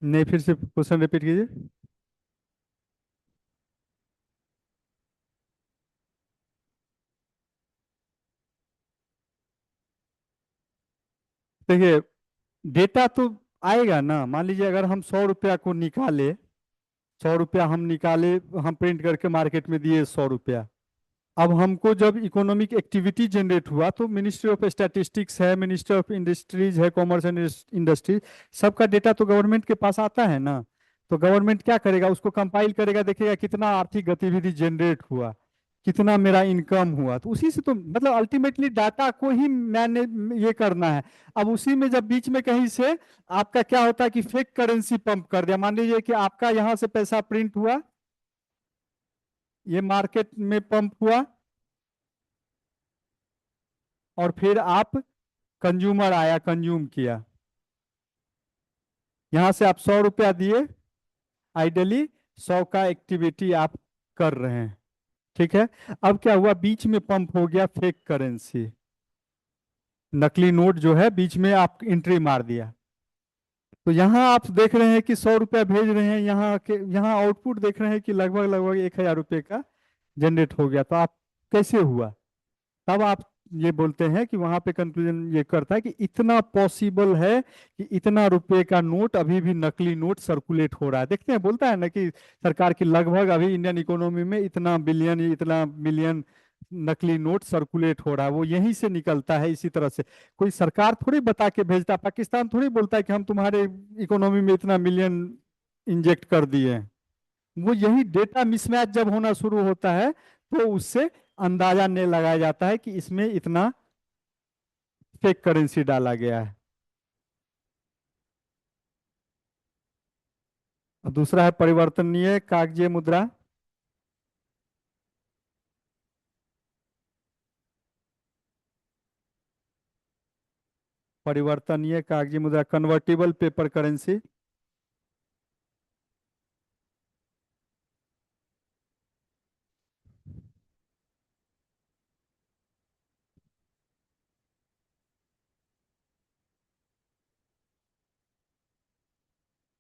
नहीं, फिर से क्वेश्चन रिपीट कीजिए। देखिए, डेटा तो आएगा ना। मान लीजिए अगर हम 100 रुपया को निकाले, 100 रुपया हम निकाले, हम प्रिंट करके मार्केट में दिए 100 रुपया। अब हमको जब इकोनॉमिक एक्टिविटी जनरेट हुआ तो मिनिस्ट्री ऑफ स्टैटिस्टिक्स है, मिनिस्ट्री ऑफ इंडस्ट्रीज है, कॉमर्स एंड इंडस्ट्री, सबका डेटा तो गवर्नमेंट के पास आता है ना। तो गवर्नमेंट क्या करेगा, उसको कंपाइल करेगा, देखेगा कितना आर्थिक गतिविधि जनरेट हुआ, कितना मेरा इनकम हुआ, तो उसी से तो मतलब अल्टीमेटली डाटा को ही मैंने ये करना है। अब उसी में जब बीच में कहीं से आपका क्या होता है कि फेक करेंसी पंप कर दिया, मान लीजिए कि आपका यहाँ से पैसा प्रिंट हुआ, ये मार्केट में पंप हुआ, और फिर आप कंज्यूमर आया, कंज्यूम किया, यहां से आप 100 रुपया दिए, आइडली 100 का एक्टिविटी आप कर रहे हैं। ठीक है। अब क्या हुआ, बीच में पंप हो गया फेक करेंसी, नकली नोट जो है बीच में आप एंट्री मार दिया। तो यहाँ आप देख रहे हैं कि 100 रुपया भेज रहे हैं, यहाँ के यहाँ आउटपुट देख रहे हैं कि लगभग लगभग 1,000 रुपये का जनरेट हो गया। तो आप कैसे हुआ, तब आप ये बोलते हैं कि वहां पे कंक्लूजन ये करता है कि इतना पॉसिबल है कि इतना रुपए का नोट अभी भी नकली नोट सर्कुलेट हो रहा है। देखते हैं, बोलता है ना कि सरकार की लगभग अभी इंडियन इकोनॉमी में इतना बिलियन, इतना मिलियन नकली नोट सर्कुलेट हो रहा है, वो यहीं से निकलता है। इसी तरह से कोई सरकार थोड़ी बता के भेजता, पाकिस्तान थोड़ी बोलता है कि हम तुम्हारे इकोनॉमी में इतना मिलियन इंजेक्ट कर दिए हैं। वो यही डेटा मिसमैच जब होना शुरू होता है तो उससे अंदाजा ने लगाया जाता है कि इसमें इतना फेक करेंसी डाला गया है। और दूसरा है परिवर्तनीय कागजी मुद्रा। परिवर्तनीय कागजी मुद्रा, कन्वर्टिबल पेपर करेंसी।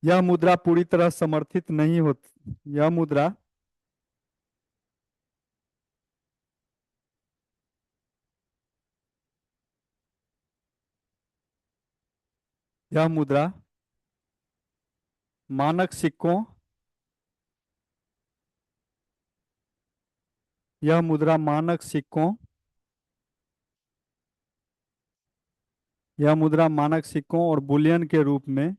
यह मुद्रा पूरी तरह समर्थित नहीं होती, यह मुद्रा, यह मुद्रा मानक सिक्कों, यह मुद्रा मानक सिक्कों, यह मुद्रा मानक सिक्कों और बुलियन के रूप में,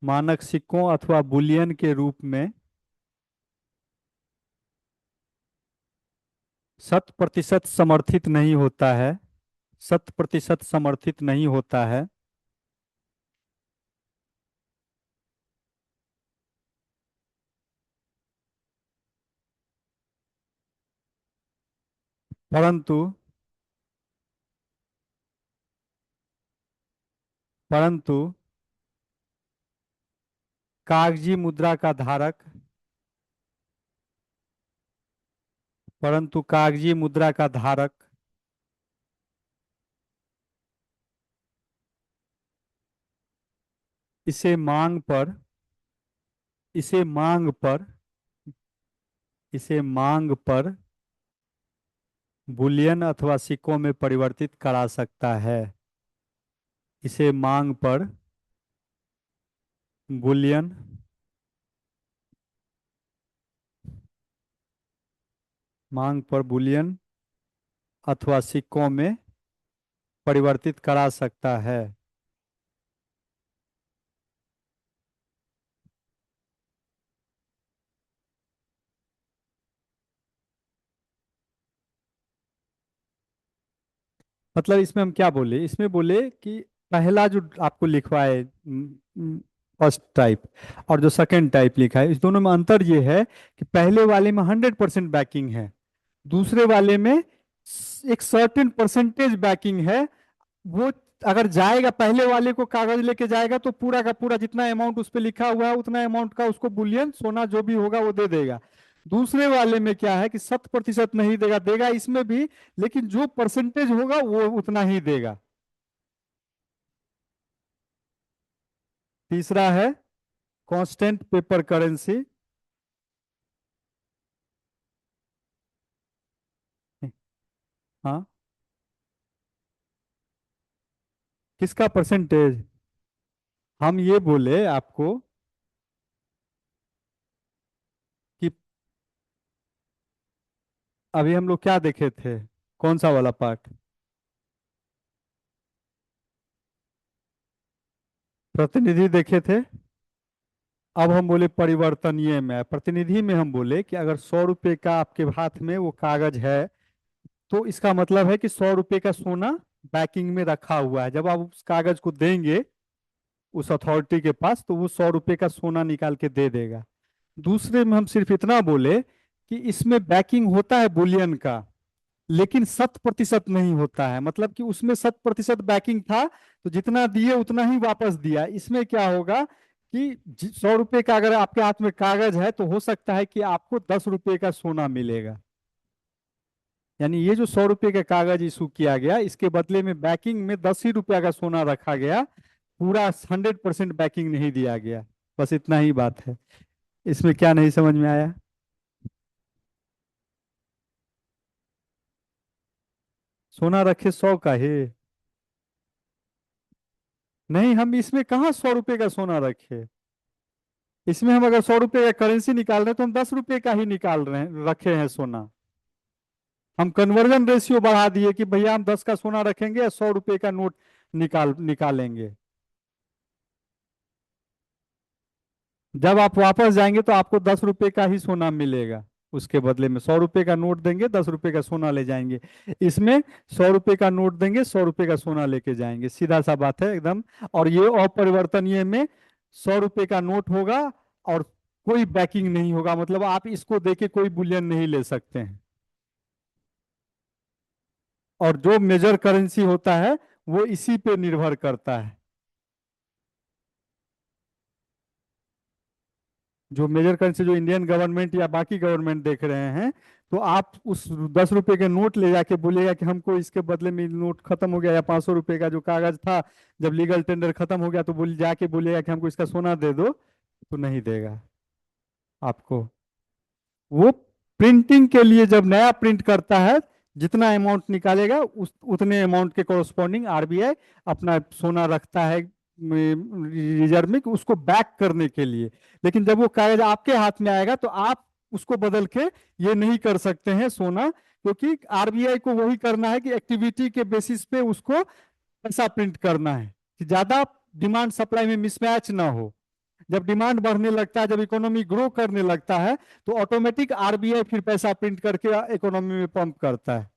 मानक सिक्कों अथवा बुलियन के रूप में 100% समर्थित नहीं होता है, 100% समर्थित नहीं होता है। परंतु, परंतु कागजी मुद्रा का धारक, परंतु कागजी मुद्रा का धारक इसे मांग पर, इसे मांग पर, इसे मांग पर बुलियन अथवा सिक्कों में परिवर्तित करा सकता है। इसे मांग पर बुलियन, मांग पर बुलियन अथवा सिक्कों में परिवर्तित करा सकता है। मतलब इसमें हम क्या बोले, इसमें बोले कि पहला जो आपको लिखवा है फर्स्ट टाइप, और जो सेकंड टाइप लिखा है, इस दोनों में अंतर ये है कि पहले वाले में 100% बैकिंग है, दूसरे वाले में एक सर्टेन परसेंटेज बैकिंग है। वो अगर जाएगा, पहले वाले को कागज लेके जाएगा तो पूरा का पूरा जितना अमाउंट उस पर लिखा हुआ है उतना अमाउंट का उसको बुलियन सोना जो भी होगा वो दे देगा। दूसरे वाले में क्या है कि 100% नहीं देगा, देगा इसमें भी, लेकिन जो परसेंटेज होगा वो उतना ही देगा। तीसरा है कांस्टेंट पेपर करेंसी। हाँ, किसका परसेंटेज? हम ये बोले आपको कि अभी हम लोग क्या देखे थे, कौन सा वाला पार्ट? प्रतिनिधि देखे थे। अब हम बोले परिवर्तनीय में। प्रतिनिधि में हम बोले कि अगर 100 रुपये का आपके हाथ में वो कागज है, तो इसका मतलब है कि 100 रुपये का सोना बैकिंग में रखा हुआ है। जब आप उस कागज को देंगे उस अथॉरिटी के पास, तो वो 100 रुपये का सोना निकाल के दे देगा। दूसरे में हम सिर्फ इतना बोले कि इसमें बैकिंग होता है बुलियन का, लेकिन 100% नहीं होता है। मतलब कि उसमें 100% बैकिंग था, तो जितना दिए उतना ही वापस दिया। इसमें क्या होगा कि 100 रुपये का अगर आपके हाथ में कागज है, तो हो सकता है कि आपको 10 रुपये का सोना मिलेगा। यानी ये जो 100 रुपये का कागज इशू किया गया, इसके बदले में बैकिंग में 10 ही रुपया का सोना रखा गया। पूरा 100% बैकिंग नहीं दिया गया। बस इतना ही बात है। इसमें क्या नहीं समझ में आया? सोना रखे 100 का ही? नहीं, हम इसमें कहाँ 100 रुपये का सोना रखे। इसमें हम अगर 100 रुपये का करेंसी निकाल रहे हैं, तो हम 10 रुपये का ही निकाल रहे हैं, रखे हैं सोना। हम कन्वर्जन रेशियो बढ़ा दिए कि भैया हम 10 का सोना रखेंगे या 100 रुपये का नोट निकालेंगे। जब आप वापस जाएंगे तो आपको 10 रुपये का ही सोना मिलेगा। उसके बदले में 100 रुपये का नोट देंगे, 10 रुपये का सोना ले जाएंगे। इसमें 100 रुपये का नोट देंगे, 100 रुपये का सोना लेके जाएंगे। सीधा सा बात है एकदम। और ये अपरिवर्तनीय में 100 रुपये का नोट होगा और कोई बैकिंग नहीं होगा। मतलब आप इसको देके कोई बुलियन नहीं ले सकते हैं। और जो मेजर करेंसी होता है वो इसी पे निर्भर करता है। जो मेजर करेंसी जो इंडियन गवर्नमेंट या बाकी गवर्नमेंट देख रहे हैं, तो आप उस 10 रुपए के नोट ले जाके बोलेगा कि हमको इसके बदले में नोट खत्म हो गया, या 500 रुपये का जो कागज था, जब लीगल टेंडर खत्म हो गया, तो बोल जाके बोलेगा कि हमको इसका सोना दे दो, तो नहीं देगा आपको। वो प्रिंटिंग के लिए जब नया प्रिंट करता है, जितना अमाउंट निकालेगा उतने अमाउंट के कोरस्पॉन्डिंग आरबीआई अपना सोना रखता है रिजर्व में, कि उसको बैक करने के लिए। लेकिन जब वो कागज आपके हाथ में आएगा, तो आप उसको बदल के ये नहीं कर सकते हैं सोना, क्योंकि आरबीआई को वही करना है कि एक्टिविटी के बेसिस पे उसको पैसा प्रिंट करना है, कि ज्यादा डिमांड सप्लाई में मिसमैच ना हो। जब डिमांड बढ़ने लगता है, जब इकोनॉमी ग्रो करने लगता है, तो ऑटोमेटिक आरबीआई फिर पैसा प्रिंट करके इकोनॉमी में पंप करता है।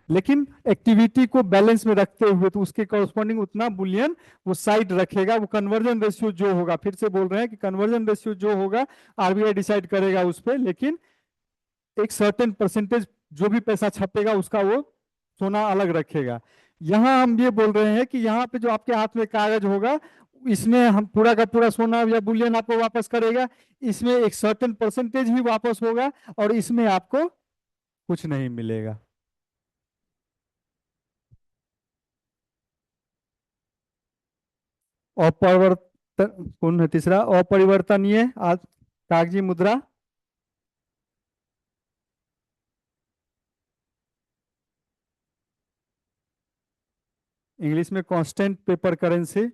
लेकिन एक्टिविटी को बैलेंस में रखते हुए, तो उसके कॉरस्पॉन्डिंग उतना बुलियन वो साइड रखेगा। वो कन्वर्जन रेशियो जो होगा, फिर से बोल रहे हैं कि कन्वर्जन रेशियो जो होगा आरबीआई डिसाइड करेगा उस पर। लेकिन एक सर्टेन परसेंटेज जो भी पैसा छपेगा उसका वो सोना अलग रखेगा। यहाँ हम ये बोल रहे हैं कि यहाँ पे जो आपके हाथ में कागज होगा, इसमें हम पूरा का पूरा सोना या बुलियन आपको वापस करेगा। इसमें एक सर्टेन परसेंटेज ही वापस होगा, और इसमें आपको कुछ नहीं मिलेगा। अपरिवर्तन कौन है तीसरा? अपरिवर्तनीय कागजी मुद्रा। इंग्लिश में कांस्टेंट पेपर करेंसी।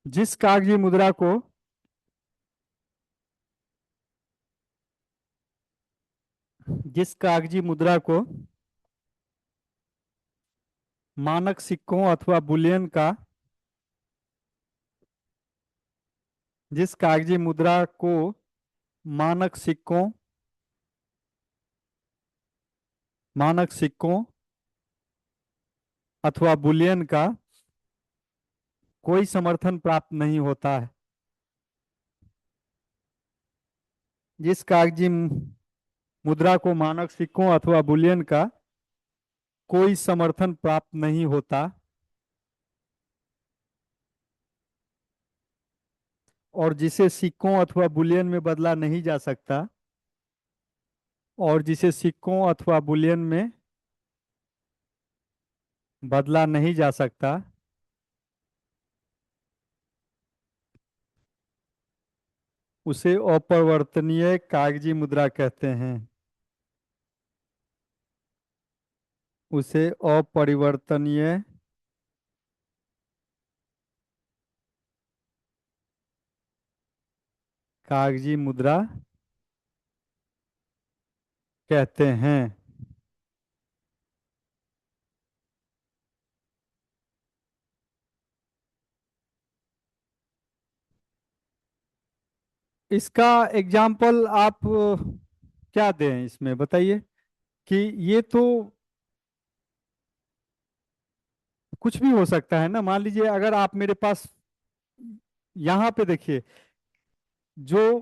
जिस कागजी मुद्रा को जिस कागजी मुद्रा को मानक सिक्कों अथवा बुलियन का जिस कागजी मुद्रा को मानक सिक्कों मानक सिक्कों अथवा बुलियन का कोई समर्थन प्राप्त नहीं होता है। जिस कागजी मुद्रा को मानक सिक्कों अथवा बुलियन का कोई समर्थन प्राप्त नहीं होता, और जिसे सिक्कों अथवा बुलियन में बदला नहीं जा सकता, और जिसे सिक्कों अथवा बुलियन में बदला नहीं जा सकता, उसे अपरिवर्तनीय कागजी मुद्रा कहते हैं। उसे अपरिवर्तनीय कागजी मुद्रा कहते हैं। इसका एग्जाम्पल आप क्या दें इसमें बताइए, कि ये तो कुछ भी हो सकता है ना। मान लीजिए अगर आप मेरे पास यहाँ पे देखिए, जो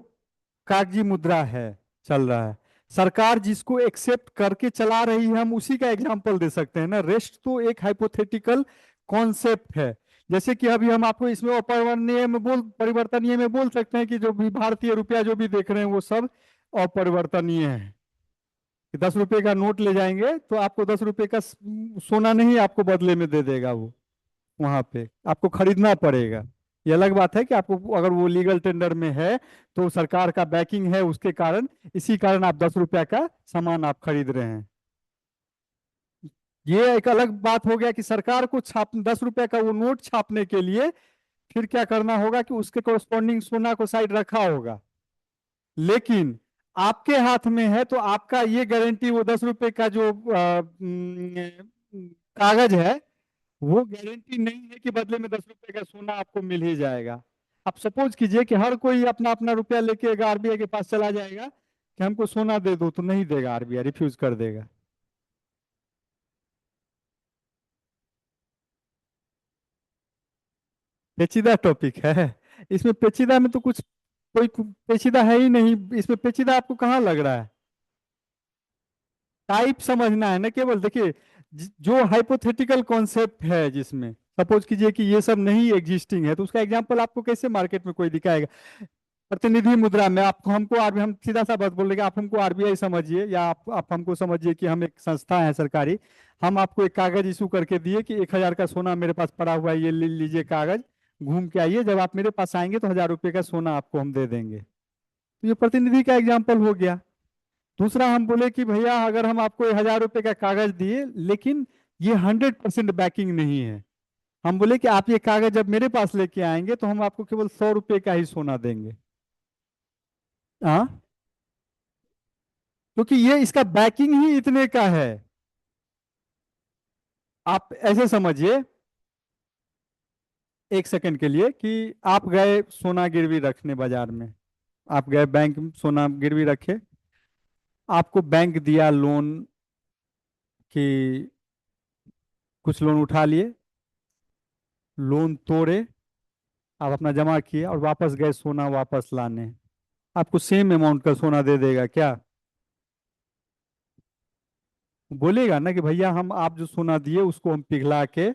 कागजी मुद्रा है, चल रहा है, सरकार जिसको एक्सेप्ट करके चला रही है, हम उसी का एग्जाम्पल दे सकते हैं ना। रेस्ट तो एक हाइपोथेटिकल कॉन्सेप्ट है। जैसे कि अभी हम आपको इसमें अपरिवर्तनीय में परिवर्तनीय में बोल सकते हैं कि जो भी भारतीय रुपया जो भी देख रहे हैं वो सब अपरिवर्तनीय है। कि 10 रुपए का नोट ले जाएंगे तो आपको 10 रुपए का सोना नहीं आपको बदले में दे देगा वो, वहां पे आपको खरीदना पड़ेगा। ये अलग बात है कि आपको अगर वो लीगल टेंडर में है तो सरकार का बैकिंग है उसके कारण, इसी कारण आप 10 रुपया का सामान आप खरीद रहे हैं। ये एक अलग बात हो गया कि सरकार को छाप 10 रुपया का वो नोट छापने के लिए फिर क्या करना होगा कि उसके कोरस्पॉन्डिंग सोना को साइड रखा होगा। लेकिन आपके हाथ में है तो आपका ये गारंटी, वो 10 रुपए का जो कागज है, वो गारंटी नहीं है कि बदले में 10 रुपए का सोना आपको मिल ही जाएगा। आप सपोज कीजिए कि हर कोई अपना अपना रुपया लेके आरबीआई के पास चला जाएगा कि हमको सोना दे दो, तो नहीं देगा, आरबीआई रिफ्यूज कर देगा। पेचीदा टॉपिक है, इसमें पेचीदा में तो कुछ कोई पेचीदा है ही नहीं। इसमें पेचीदा आपको कहाँ लग रहा है? टाइप समझना है ना केवल। देखिए, जो हाइपोथेटिकल कॉन्सेप्ट है, जिसमें सपोज कीजिए कि ये सब नहीं एग्जिस्टिंग है, तो उसका एग्जांपल आपको कैसे मार्केट में कोई दिखाएगा? प्रतिनिधि मुद्रा में आपको हमको हम सीधा सा बात बोल रहे कि आप हमको आरबीआई समझिए, या आप हमको समझिए कि हम एक संस्था है सरकारी। हम आपको एक कागज इशू करके दिए कि 1,000 का सोना मेरे पास पड़ा हुआ है, ये ले लीजिए कागज, घूम के आइए, जब आप मेरे पास आएंगे तो 1,000 रुपये का सोना आपको हम दे देंगे। तो ये प्रतिनिधि का एग्जाम्पल हो गया। दूसरा, हम बोले कि भैया अगर हम आपको 1,000 रुपये का कागज दिए, लेकिन ये 100% बैकिंग नहीं है। हम बोले कि आप ये कागज जब मेरे पास लेके आएंगे तो हम आपको केवल 100 रुपये का ही सोना देंगे। हाँ, क्योंकि ये इसका बैकिंग ही इतने का है। आप ऐसे समझिए, एक सेकंड के लिए, कि आप गए सोना गिरवी रखने बाजार में, आप गए बैंक में सोना गिरवी रखे, आपको बैंक दिया लोन, कि कुछ लोन उठा लिए, लोन तोड़े, आप अपना जमा किए और वापस गए सोना वापस लाने, आपको सेम अमाउंट का सोना दे देगा क्या? बोलेगा ना कि भैया हम आप जो सोना दिए उसको हम पिघला के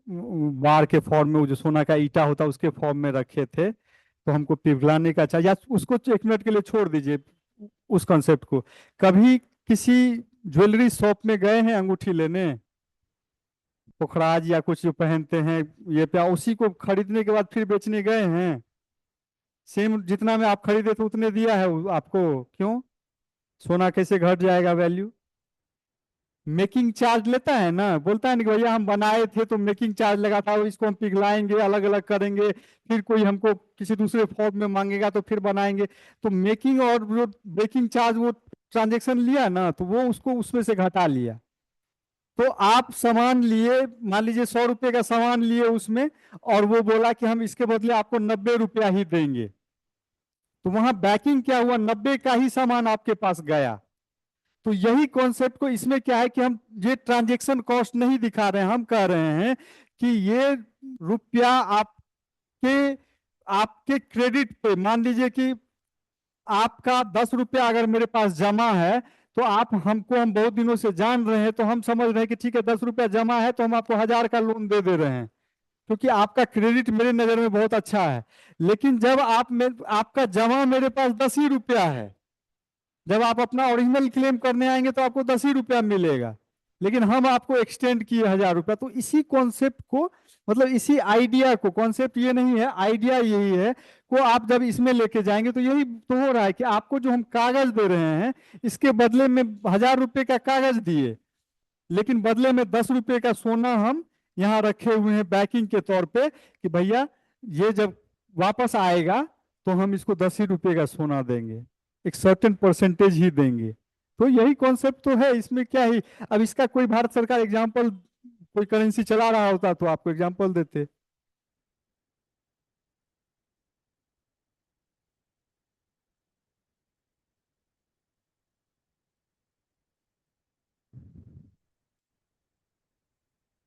बार के फॉर्म में, वो जो सोना का ईटा होता है उसके फॉर्म में रखे थे, तो हमको पिघलाने का चाहिए। या उसको 1 मिनट के लिए छोड़ दीजिए, उस कॉन्सेप्ट को। कभी किसी ज्वेलरी शॉप में गए हैं अंगूठी लेने, पुखराज या कुछ जो पहनते हैं, ये पे उसी को खरीदने के बाद फिर बेचने गए हैं? सेम जितना में आप खरीदे थे उतने दिया है आपको, क्यों? सोना कैसे घट जाएगा वैल्यू? मेकिंग चार्ज लेता है ना, बोलता है ना कि भैया हम बनाए थे तो मेकिंग चार्ज लगा था, और इसको हम पिघलाएंगे, अलग अलग करेंगे, फिर कोई हमको किसी दूसरे फॉर्म में मांगेगा तो फिर बनाएंगे। तो मेकिंग और जो बेकिंग चार्ज, वो ट्रांजेक्शन लिया ना, तो वो उसको उसमें से घटा लिया। तो आप सामान लिए, मान लीजिए 100 रुपये का सामान लिए उसमें, और वो बोला कि हम इसके बदले आपको 90 रुपया ही देंगे। तो वहां बैकिंग क्या हुआ? 90 का ही सामान आपके पास गया। तो यही कॉन्सेप्ट को इसमें क्या है कि हम ये ट्रांजेक्शन कॉस्ट नहीं दिखा रहे हैं, हम कह रहे हैं कि ये रुपया आपके आपके क्रेडिट पे, मान लीजिए कि आपका 10 रुपया अगर मेरे पास जमा है, तो आप हमको, हम बहुत दिनों से जान रहे हैं, तो हम समझ रहे हैं कि ठीक है 10 रुपया जमा है तो हम आपको 1,000 का लोन दे दे रहे हैं, क्योंकि आपका क्रेडिट मेरे नजर में बहुत अच्छा है। लेकिन जब आपका जमा मेरे पास 10 ही रुपया है, जब आप अपना ओरिजिनल क्लेम करने आएंगे तो आपको 10 ही रुपया मिलेगा। लेकिन हम आपको एक्सटेंड किए 1,000 रुपया। तो इसी कॉन्सेप्ट को, मतलब इसी आइडिया को, कॉन्सेप्ट ये नहीं है, आइडिया यही है, को आप जब इसमें लेके जाएंगे तो यही तो हो रहा है कि आपको जो हम कागज दे रहे हैं, इसके बदले में 1,000 रुपये का कागज दिए, लेकिन बदले में 10 रुपये का सोना हम यहाँ रखे हुए हैं बैकिंग के तौर पे, कि भैया ये जब वापस आएगा तो हम इसको 10 ही रुपये का सोना देंगे, एक सर्टेन परसेंटेज ही देंगे। तो यही कॉन्सेप्ट तो है, इसमें क्या ही। अब इसका कोई भारत सरकार एग्जाम्पल, कोई करेंसी चला रहा होता तो आपको एग्जाम्पल देते।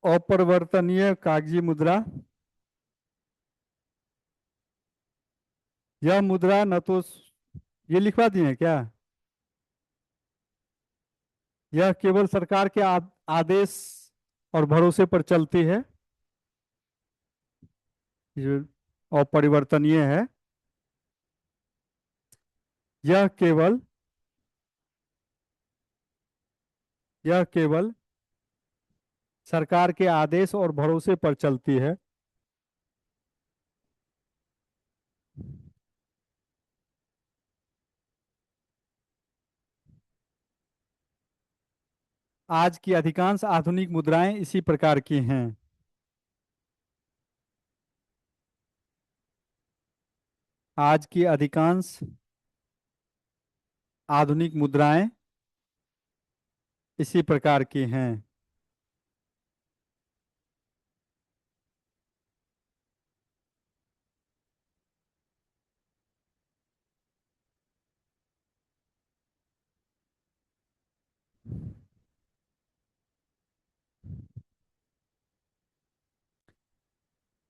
अपरिवर्तनीय कागजी मुद्रा, यह मुद्रा न तो, ये लिखवा दिए हैं क्या? यह केवल सरकार के आदेश और भरोसे पर चलती है, जो अपरिवर्तनीय है। यह केवल, यह केवल सरकार के आदेश और भरोसे पर चलती है। आज की अधिकांश आधुनिक मुद्राएं इसी प्रकार की हैं। आज की अधिकांश आधुनिक मुद्राएं इसी प्रकार की हैं।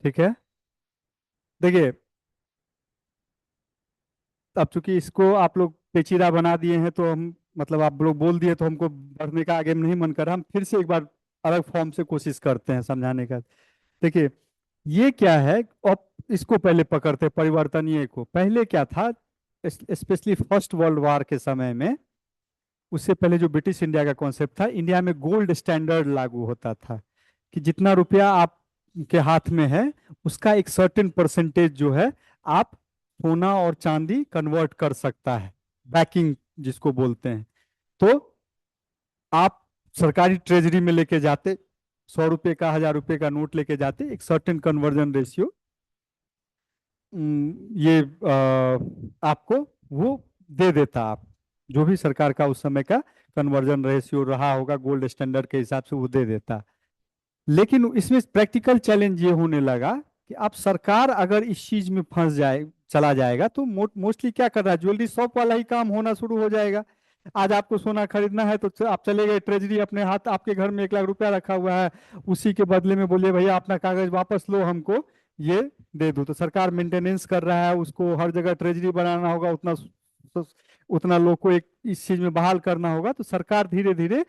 ठीक है, देखिए, अब चूंकि इसको आप लोग पेचीदा बना दिए हैं तो हम, मतलब आप लोग बोल दिए तो हमको पढ़ने का आगे नहीं मन कर रहा, हम फिर से एक बार अलग फॉर्म से कोशिश करते हैं समझाने का। देखिए, ये क्या है, अब इसको पहले पकड़ते हैं, परिवर्तनीय को। पहले क्या था, स्पेशली फर्स्ट वर्ल्ड वॉर के समय में, उससे पहले जो ब्रिटिश इंडिया का कॉन्सेप्ट था, इंडिया में गोल्ड स्टैंडर्ड लागू होता था, कि जितना रुपया आप के हाथ में है, उसका एक सर्टेन परसेंटेज जो है, आप सोना और चांदी कन्वर्ट कर सकता है, बैकिंग जिसको बोलते हैं। तो आप सरकारी ट्रेजरी में लेके जाते, 100 रुपये का, 1,000 रुपये का नोट लेके जाते, एक सर्टेन कन्वर्जन रेशियो, ये आपको वो दे देता। आप जो भी सरकार का उस समय का कन्वर्जन रेशियो रहा होगा गोल्ड स्टैंडर्ड के हिसाब से, वो दे देता। लेकिन इसमें प्रैक्टिकल चैलेंज ये होने लगा कि अब सरकार अगर इस चीज में फंस जाए, चला जाएगा, तो मोस्टली क्या कर रहा है, ज्वेलरी शॉप वाला ही काम होना शुरू हो जाएगा। आज आपको सोना खरीदना है तो आप चले गए ट्रेजरी, अपने हाथ, आपके घर में 1,00,000 रुपया रखा हुआ है, उसी के बदले में बोलिए भैया अपना कागज वापस लो, हमको ये दे दो। तो सरकार मेंटेनेंस कर रहा है, उसको हर जगह ट्रेजरी बनाना होगा, उतना उतना लोग को एक इस चीज में बहाल करना होगा। तो सरकार धीरे धीरे,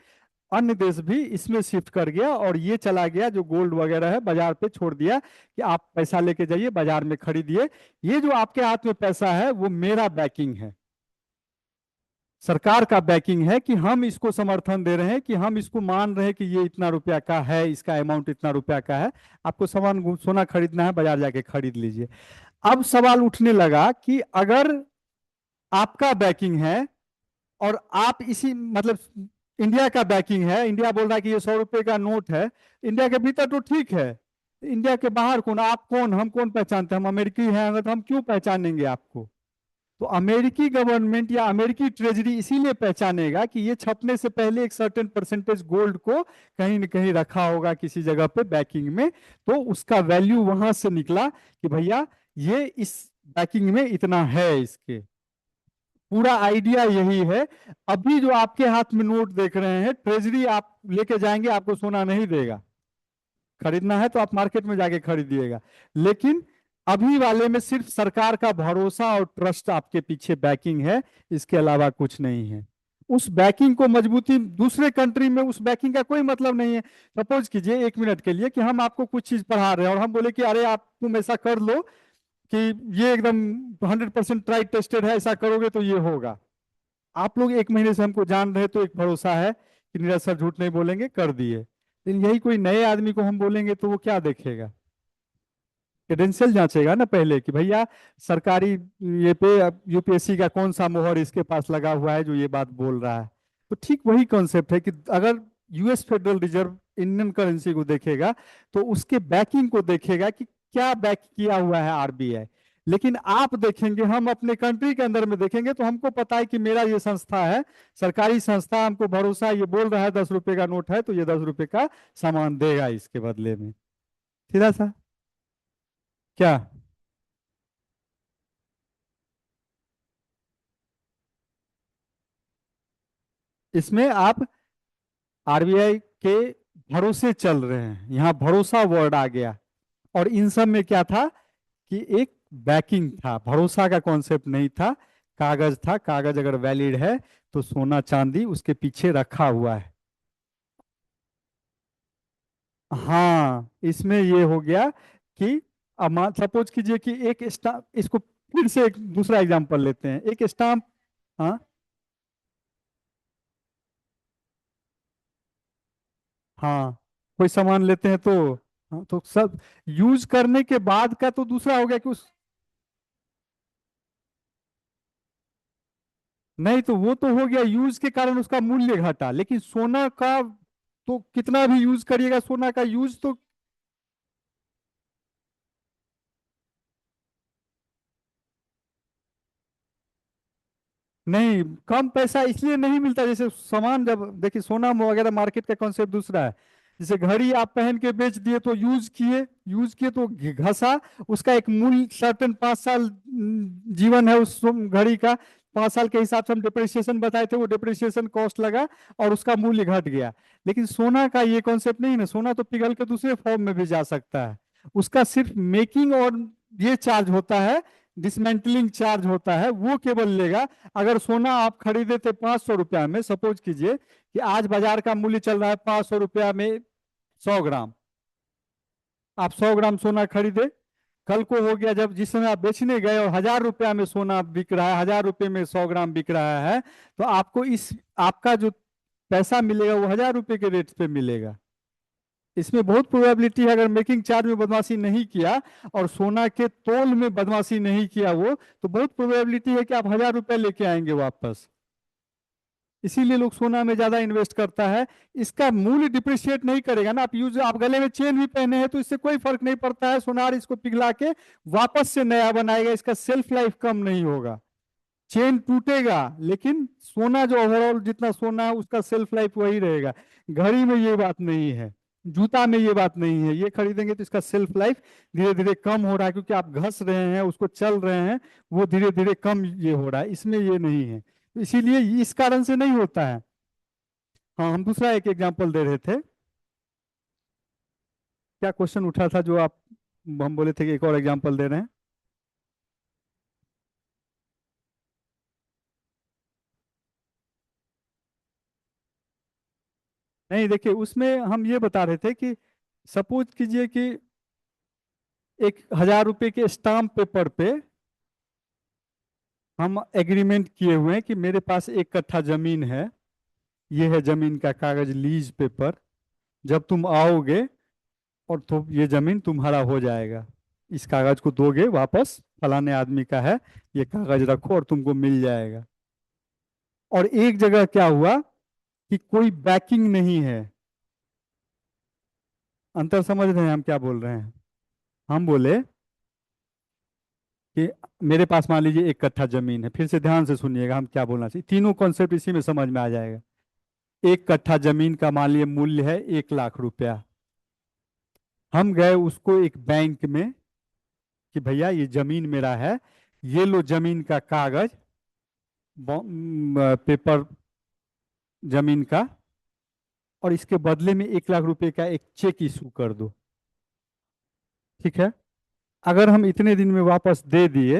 अन्य देश भी इसमें शिफ्ट कर गया, और ये चला गया जो गोल्ड वगैरह है बाजार पे छोड़ दिया, कि आप पैसा लेके जाइए बाजार में खरीदिए, ये जो आपके हाथ में पैसा है वो मेरा बैकिंग है, सरकार का बैकिंग है, कि हम इसको समर्थन दे रहे हैं, कि हम इसको मान रहे हैं कि ये इतना रुपया का है, इसका अमाउंट इतना रुपया का है, आपको सामान सोना खरीदना है, बाजार जाके खरीद लीजिए। अब सवाल उठने लगा कि अगर आपका बैकिंग है, और आप इसी, मतलब इंडिया का बैकिंग है, इंडिया बोल रहा है कि ये 100 रुपये का नोट है, इंडिया के भीतर तो ठीक है, इंडिया के बाहर कौन, आप कौन, हम कौन पहचानते हैं, हम अमेरिकी हैं अगर, तो हम क्यों पहचानेंगे आपको? तो अमेरिकी गवर्नमेंट या अमेरिकी ट्रेजरी इसीलिए पहचानेगा कि ये छपने से पहले एक सर्टेन परसेंटेज गोल्ड को कहीं न कहीं रखा होगा किसी जगह पे बैकिंग में, तो उसका वैल्यू वहां से निकला कि भैया ये इस बैकिंग में इतना है इसके। पूरा आइडिया यही है। अभी जो आपके हाथ में नोट देख रहे हैं, ट्रेजरी आप लेके जाएंगे, आपको सोना नहीं देगा, खरीदना है तो आप मार्केट में जाके खरीदिएगा। लेकिन अभी वाले में सिर्फ सरकार का भरोसा और ट्रस्ट आपके पीछे बैकिंग है, इसके अलावा कुछ नहीं है। उस बैकिंग को मजबूती, दूसरे कंट्री में उस बैकिंग का कोई मतलब नहीं है। सपोज कीजिए 1 मिनट के लिए कि हम आपको कुछ चीज पढ़ा रहे हैं, और हम बोले कि अरे आप तुम ऐसा कर लो कि ये एकदम 100% ट्राई टेस्टेड है, ऐसा करोगे तो ये होगा। आप लोग 1 महीने से हमको जान रहे, तो एक भरोसा है कि नीरज सर झूठ नहीं बोलेंगे, कर दिए। लेकिन यही कोई नए आदमी को हम बोलेंगे तो वो क्या देखेगा? क्रेडेंशियल जांचेगा ना पहले कि भैया सरकारी ये पे यूपीएससी का कौन सा मोहर इसके पास लगा हुआ है जो ये बात बोल रहा है। तो ठीक वही कॉन्सेप्ट है कि अगर US federal reserve Indian currency को देखेगा तो उसके बैकिंग को देखेगा कि क्या बैक किया हुआ है आरबीआई। लेकिन आप देखेंगे, हम अपने कंट्री के अंदर में देखेंगे तो हमको पता है कि मेरा ये संस्था है, सरकारी संस्था, हमको भरोसा है, ये बोल रहा है 10 रुपए का नोट है तो ये 10 रुपए का सामान देगा इसके बदले में। सीधा सा। क्या? इसमें आप आरबीआई के भरोसे चल रहे हैं, यहाँ भरोसा वर्ड आ गया। और इन सब में क्या था कि एक बैकिंग था, भरोसा का कॉन्सेप्ट नहीं था। कागज था, कागज अगर वैलिड है तो सोना चांदी उसके पीछे रखा हुआ है। हाँ, इसमें ये हो गया कि अब सपोज कीजिए कि एक स्टाम्प, इसको फिर से एक दूसरा एग्जांपल लेते हैं, एक स्टाम्प। हाँ। हाँ, कोई सामान लेते हैं तो, हाँ, तो सब यूज करने के बाद का तो दूसरा हो गया कि उस, नहीं तो वो तो हो गया यूज के कारण उसका मूल्य घटा, लेकिन सोना का तो कितना भी यूज करिएगा, सोना का यूज तो, नहीं कम पैसा इसलिए नहीं मिलता। जैसे सामान, जब देखिए सोना वगैरह मार्केट का कॉन्सेप्ट दूसरा है। जैसे घड़ी आप पहन के बेच दिए तो यूज किए तो घसा, उसका एक मूल्य सर्टेन 5 साल जीवन है उस घड़ी का। 5 साल के हिसाब से हम डिप्रिसिएशन बताए थे, वो डिप्रिसिएशन कॉस्ट लगा और उसका मूल्य घट गया। लेकिन सोना का ये कॉन्सेप्ट नहीं है ना, सोना तो पिघल के दूसरे फॉर्म में भी जा सकता है। उसका सिर्फ मेकिंग और ये चार्ज होता है, डिसमेंटलिंग चार्ज होता है, वो केवल लेगा। अगर सोना आप खरीदे थे 500 रुपया में, सपोज कीजिए कि आज बाजार का मूल्य चल रहा है 500 रुपया में 100 ग्राम, आप 100 ग्राम सोना खरीदे। कल को हो गया जब जिस समय आप बेचने गए और 1000 रुपया में सोना बिक रहा है, 1000 रुपये में 100 ग्राम बिक रहा है, तो आपको इस, आपका जो पैसा मिलेगा वो 1000 रुपये के रेट पे मिलेगा। इसमें बहुत प्रोबेबिलिटी है, अगर मेकिंग चार्ज में बदमाशी नहीं किया और सोना के तोल में बदमाशी नहीं किया वो, तो बहुत प्रोबेबिलिटी है कि आप 1000 रुपये लेके आएंगे वापस। इसीलिए लोग सोना में ज्यादा इन्वेस्ट करता है। इसका मूल्य डिप्रिशिएट नहीं करेगा ना, आप गले में चेन भी पहने हैं तो इससे कोई फर्क नहीं पड़ता है, सोनार इसको पिघला के वापस से नया बनाएगा, इसका सेल्फ लाइफ कम नहीं होगा। चेन टूटेगा लेकिन सोना जो ओवरऑल जितना सोना है उसका सेल्फ लाइफ वही रहेगा। घड़ी में ये बात नहीं है, जूता में ये बात नहीं है। ये खरीदेंगे तो इसका सेल्फ लाइफ धीरे धीरे कम हो रहा है, क्योंकि आप घस रहे हैं उसको, चल रहे हैं, वो धीरे धीरे कम ये हो रहा है, इसमें ये नहीं है। तो इसीलिए इस कारण से नहीं होता है। हाँ, हम दूसरा एक एग्जांपल दे रहे थे। क्या क्वेश्चन उठा था जो आप, हम बोले थे कि एक और एग्जांपल दे रहे हैं। नहीं देखिए, उसमें हम ये बता रहे थे कि सपोज कीजिए कि 1000 रुपये के स्टाम्प पेपर पे हम एग्रीमेंट किए हुए हैं कि मेरे पास 1 कट्ठा जमीन है, ये है जमीन का कागज, लीज पेपर। जब तुम आओगे और तो ये जमीन तुम्हारा हो जाएगा, इस कागज को दोगे वापस, फलाने आदमी का है, ये कागज रखो और तुमको मिल जाएगा। और एक जगह क्या हुआ कि कोई बैकिंग नहीं है। अंतर समझ रहे हैं हम क्या बोल रहे हैं? हम बोले कि मेरे पास मान लीजिए 1 कट्ठा जमीन है, फिर से ध्यान से सुनिएगा हम क्या बोलना चाहिए, तीनों कॉन्सेप्ट इसी में समझ में आ जाएगा। 1 कट्ठा जमीन का मान लीजिए मूल्य है 1 लाख रुपया। हम गए उसको एक बैंक में कि भैया ये जमीन मेरा है, ये लो जमीन का कागज, पेपर जमीन का, और इसके बदले में 1 लाख रुपए का एक चेक इशू कर दो। ठीक है? अगर हम इतने दिन में वापस दे दिए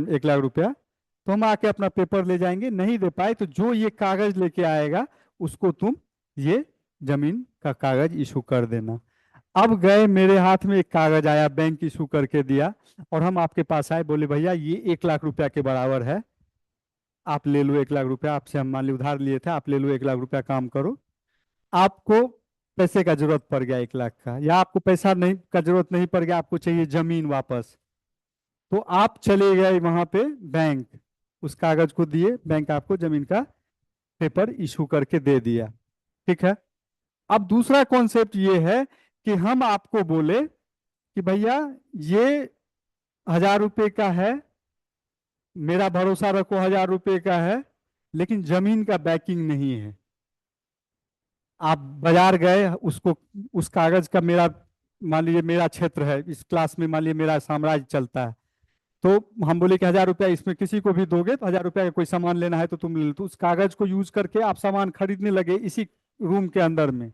1 लाख रुपया, तो हम आके अपना पेपर ले जाएंगे। नहीं दे पाए तो जो ये कागज लेके आएगा उसको तुम ये जमीन का कागज इशू कर देना। अब गए, मेरे हाथ में एक कागज आया, बैंक इशू करके दिया, और हम आपके पास आए, बोले भैया ये 1 लाख रुपया के बराबर है, आप ले लो 1 लाख रुपया, आपसे हम मान ली उधार लिए थे, आप ले लो 1 लाख रुपया, काम करो। आपको पैसे का जरूरत पड़ गया 1 लाख का, या आपको पैसा नहीं का जरूरत नहीं पड़ गया, आपको चाहिए जमीन वापस। तो आप चले गए वहां पे बैंक, उस कागज को दिए, बैंक आपको जमीन का पेपर इशू करके दे दिया। ठीक है। अब दूसरा कॉन्सेप्ट ये है कि हम आपको बोले कि भैया ये 1,000 रुपये का है, मेरा भरोसा रखो 1,000 रुपये का है, लेकिन जमीन का बैकिंग नहीं है। आप बाजार गए, उसको उस कागज का, मेरा मान लीजिए मेरा क्षेत्र है, इस क्लास में मान लीजिए मेरा साम्राज्य चलता है, तो हम बोले कि 1,000 रुपया इसमें किसी को भी दोगे तो 1,000 रुपया का कोई सामान लेना है तो तुम ले लो, तो उस कागज को यूज करके आप सामान खरीदने लगे इसी रूम के अंदर में।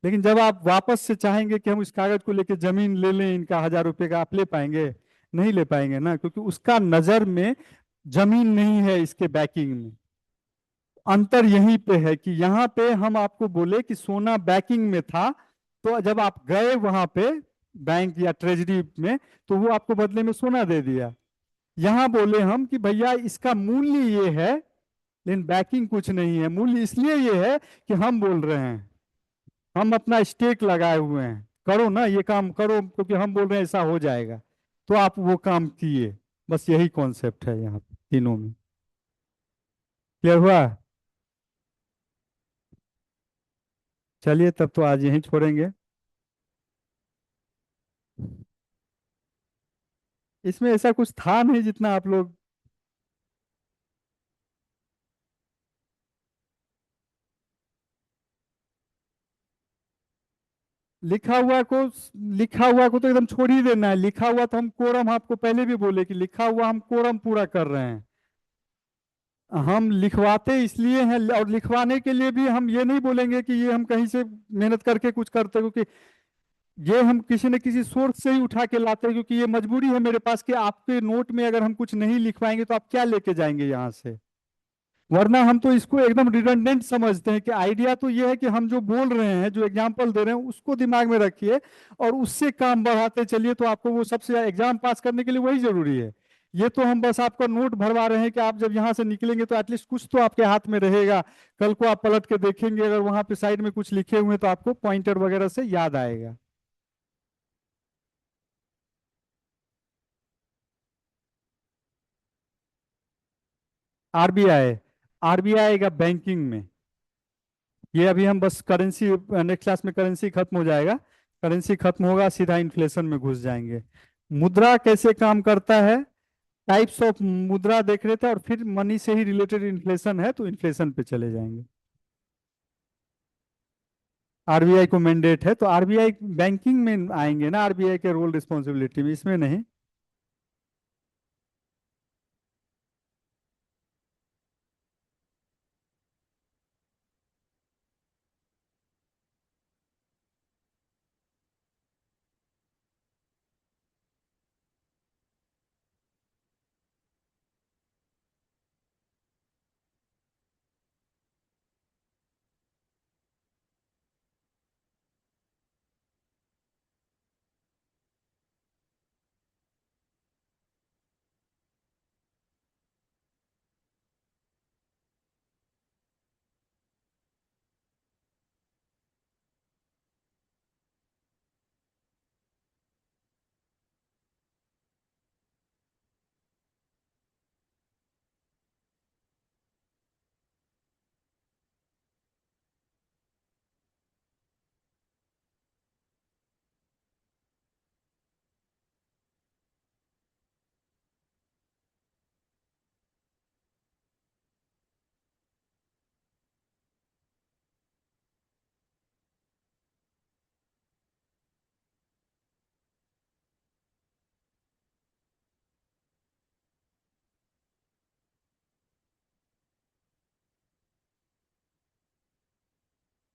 लेकिन जब आप वापस से चाहेंगे कि हम इस कागज को लेके जमीन ले लें इनका 1,000 रुपये का, आप ले पाएंगे? नहीं ले पाएंगे ना, क्योंकि उसका नजर में जमीन नहीं है इसके बैकिंग में। अंतर यहीं पे है कि यहाँ पे हम आपको बोले कि सोना बैकिंग में था, तो जब आप गए वहां पे बैंक या ट्रेजरी में, तो वो आपको बदले में सोना दे दिया। यहाँ बोले हम कि भैया इसका मूल्य ये है, लेकिन बैकिंग कुछ नहीं है। मूल्य इसलिए ये है कि हम बोल रहे हैं, हम अपना स्टेक लगाए हुए हैं, करो ना ये काम करो, क्योंकि हम बोल रहे हैं ऐसा हो जाएगा, तो आप वो काम किए। बस यही कॉन्सेप्ट है यहाँ पे तीनों में। क्लियर हुआ? चलिए तब तो आज यहीं छोड़ेंगे। इसमें ऐसा कुछ था नहीं जितना आप लोग। लिखा हुआ को लिखा हुआ को तो एकदम छोड़ ही देना है। लिखा हुआ तो हम कोरम, आपको पहले भी बोले कि लिखा हुआ हम कोरम पूरा कर रहे हैं। हम लिखवाते इसलिए हैं, और लिखवाने के लिए भी हम ये नहीं बोलेंगे कि ये हम कहीं से मेहनत करके कुछ करते हैं, क्योंकि ये हम किसी न किसी सोर्स से ही उठा के लाते हैं, क्योंकि ये मजबूरी है मेरे पास कि आपके नोट में अगर हम कुछ नहीं लिखवाएंगे तो आप क्या लेके जाएंगे यहाँ से। वरना हम तो इसको एकदम रिडंडेंट समझते हैं कि आइडिया तो ये है कि हम जो बोल रहे हैं, जो एग्जाम्पल दे रहे हैं, उसको दिमाग में रखिए और उससे काम बढ़ाते चलिए, तो आपको वो सबसे एग्जाम पास करने के लिए वही जरूरी है। ये तो हम बस आपका नोट भरवा रहे हैं कि आप जब यहाँ से निकलेंगे तो एटलीस्ट कुछ तो आपके हाथ में रहेगा। कल को आप पलट के देखेंगे, अगर वहां पे साइड में कुछ लिखे हुए हैं तो आपको पॉइंटर वगैरह से याद आएगा। आरबीआई, आरबीआई का बैंकिंग में, ये अभी हम बस करेंसी, नेक्स्ट क्लास में करेंसी खत्म हो जाएगा, करेंसी खत्म होगा सीधा इन्फ्लेशन में घुस जाएंगे। मुद्रा कैसे काम करता है, टाइप्स ऑफ मुद्रा देख रहे थे, और फिर मनी से ही रिलेटेड इन्फ्लेशन है तो इन्फ्लेशन पे चले जाएंगे। आरबीआई को मैंडेट है तो आरबीआई बैंकिंग में आएंगे ना, आरबीआई के रोल रिस्पॉन्सिबिलिटी में, इसमें नहीं।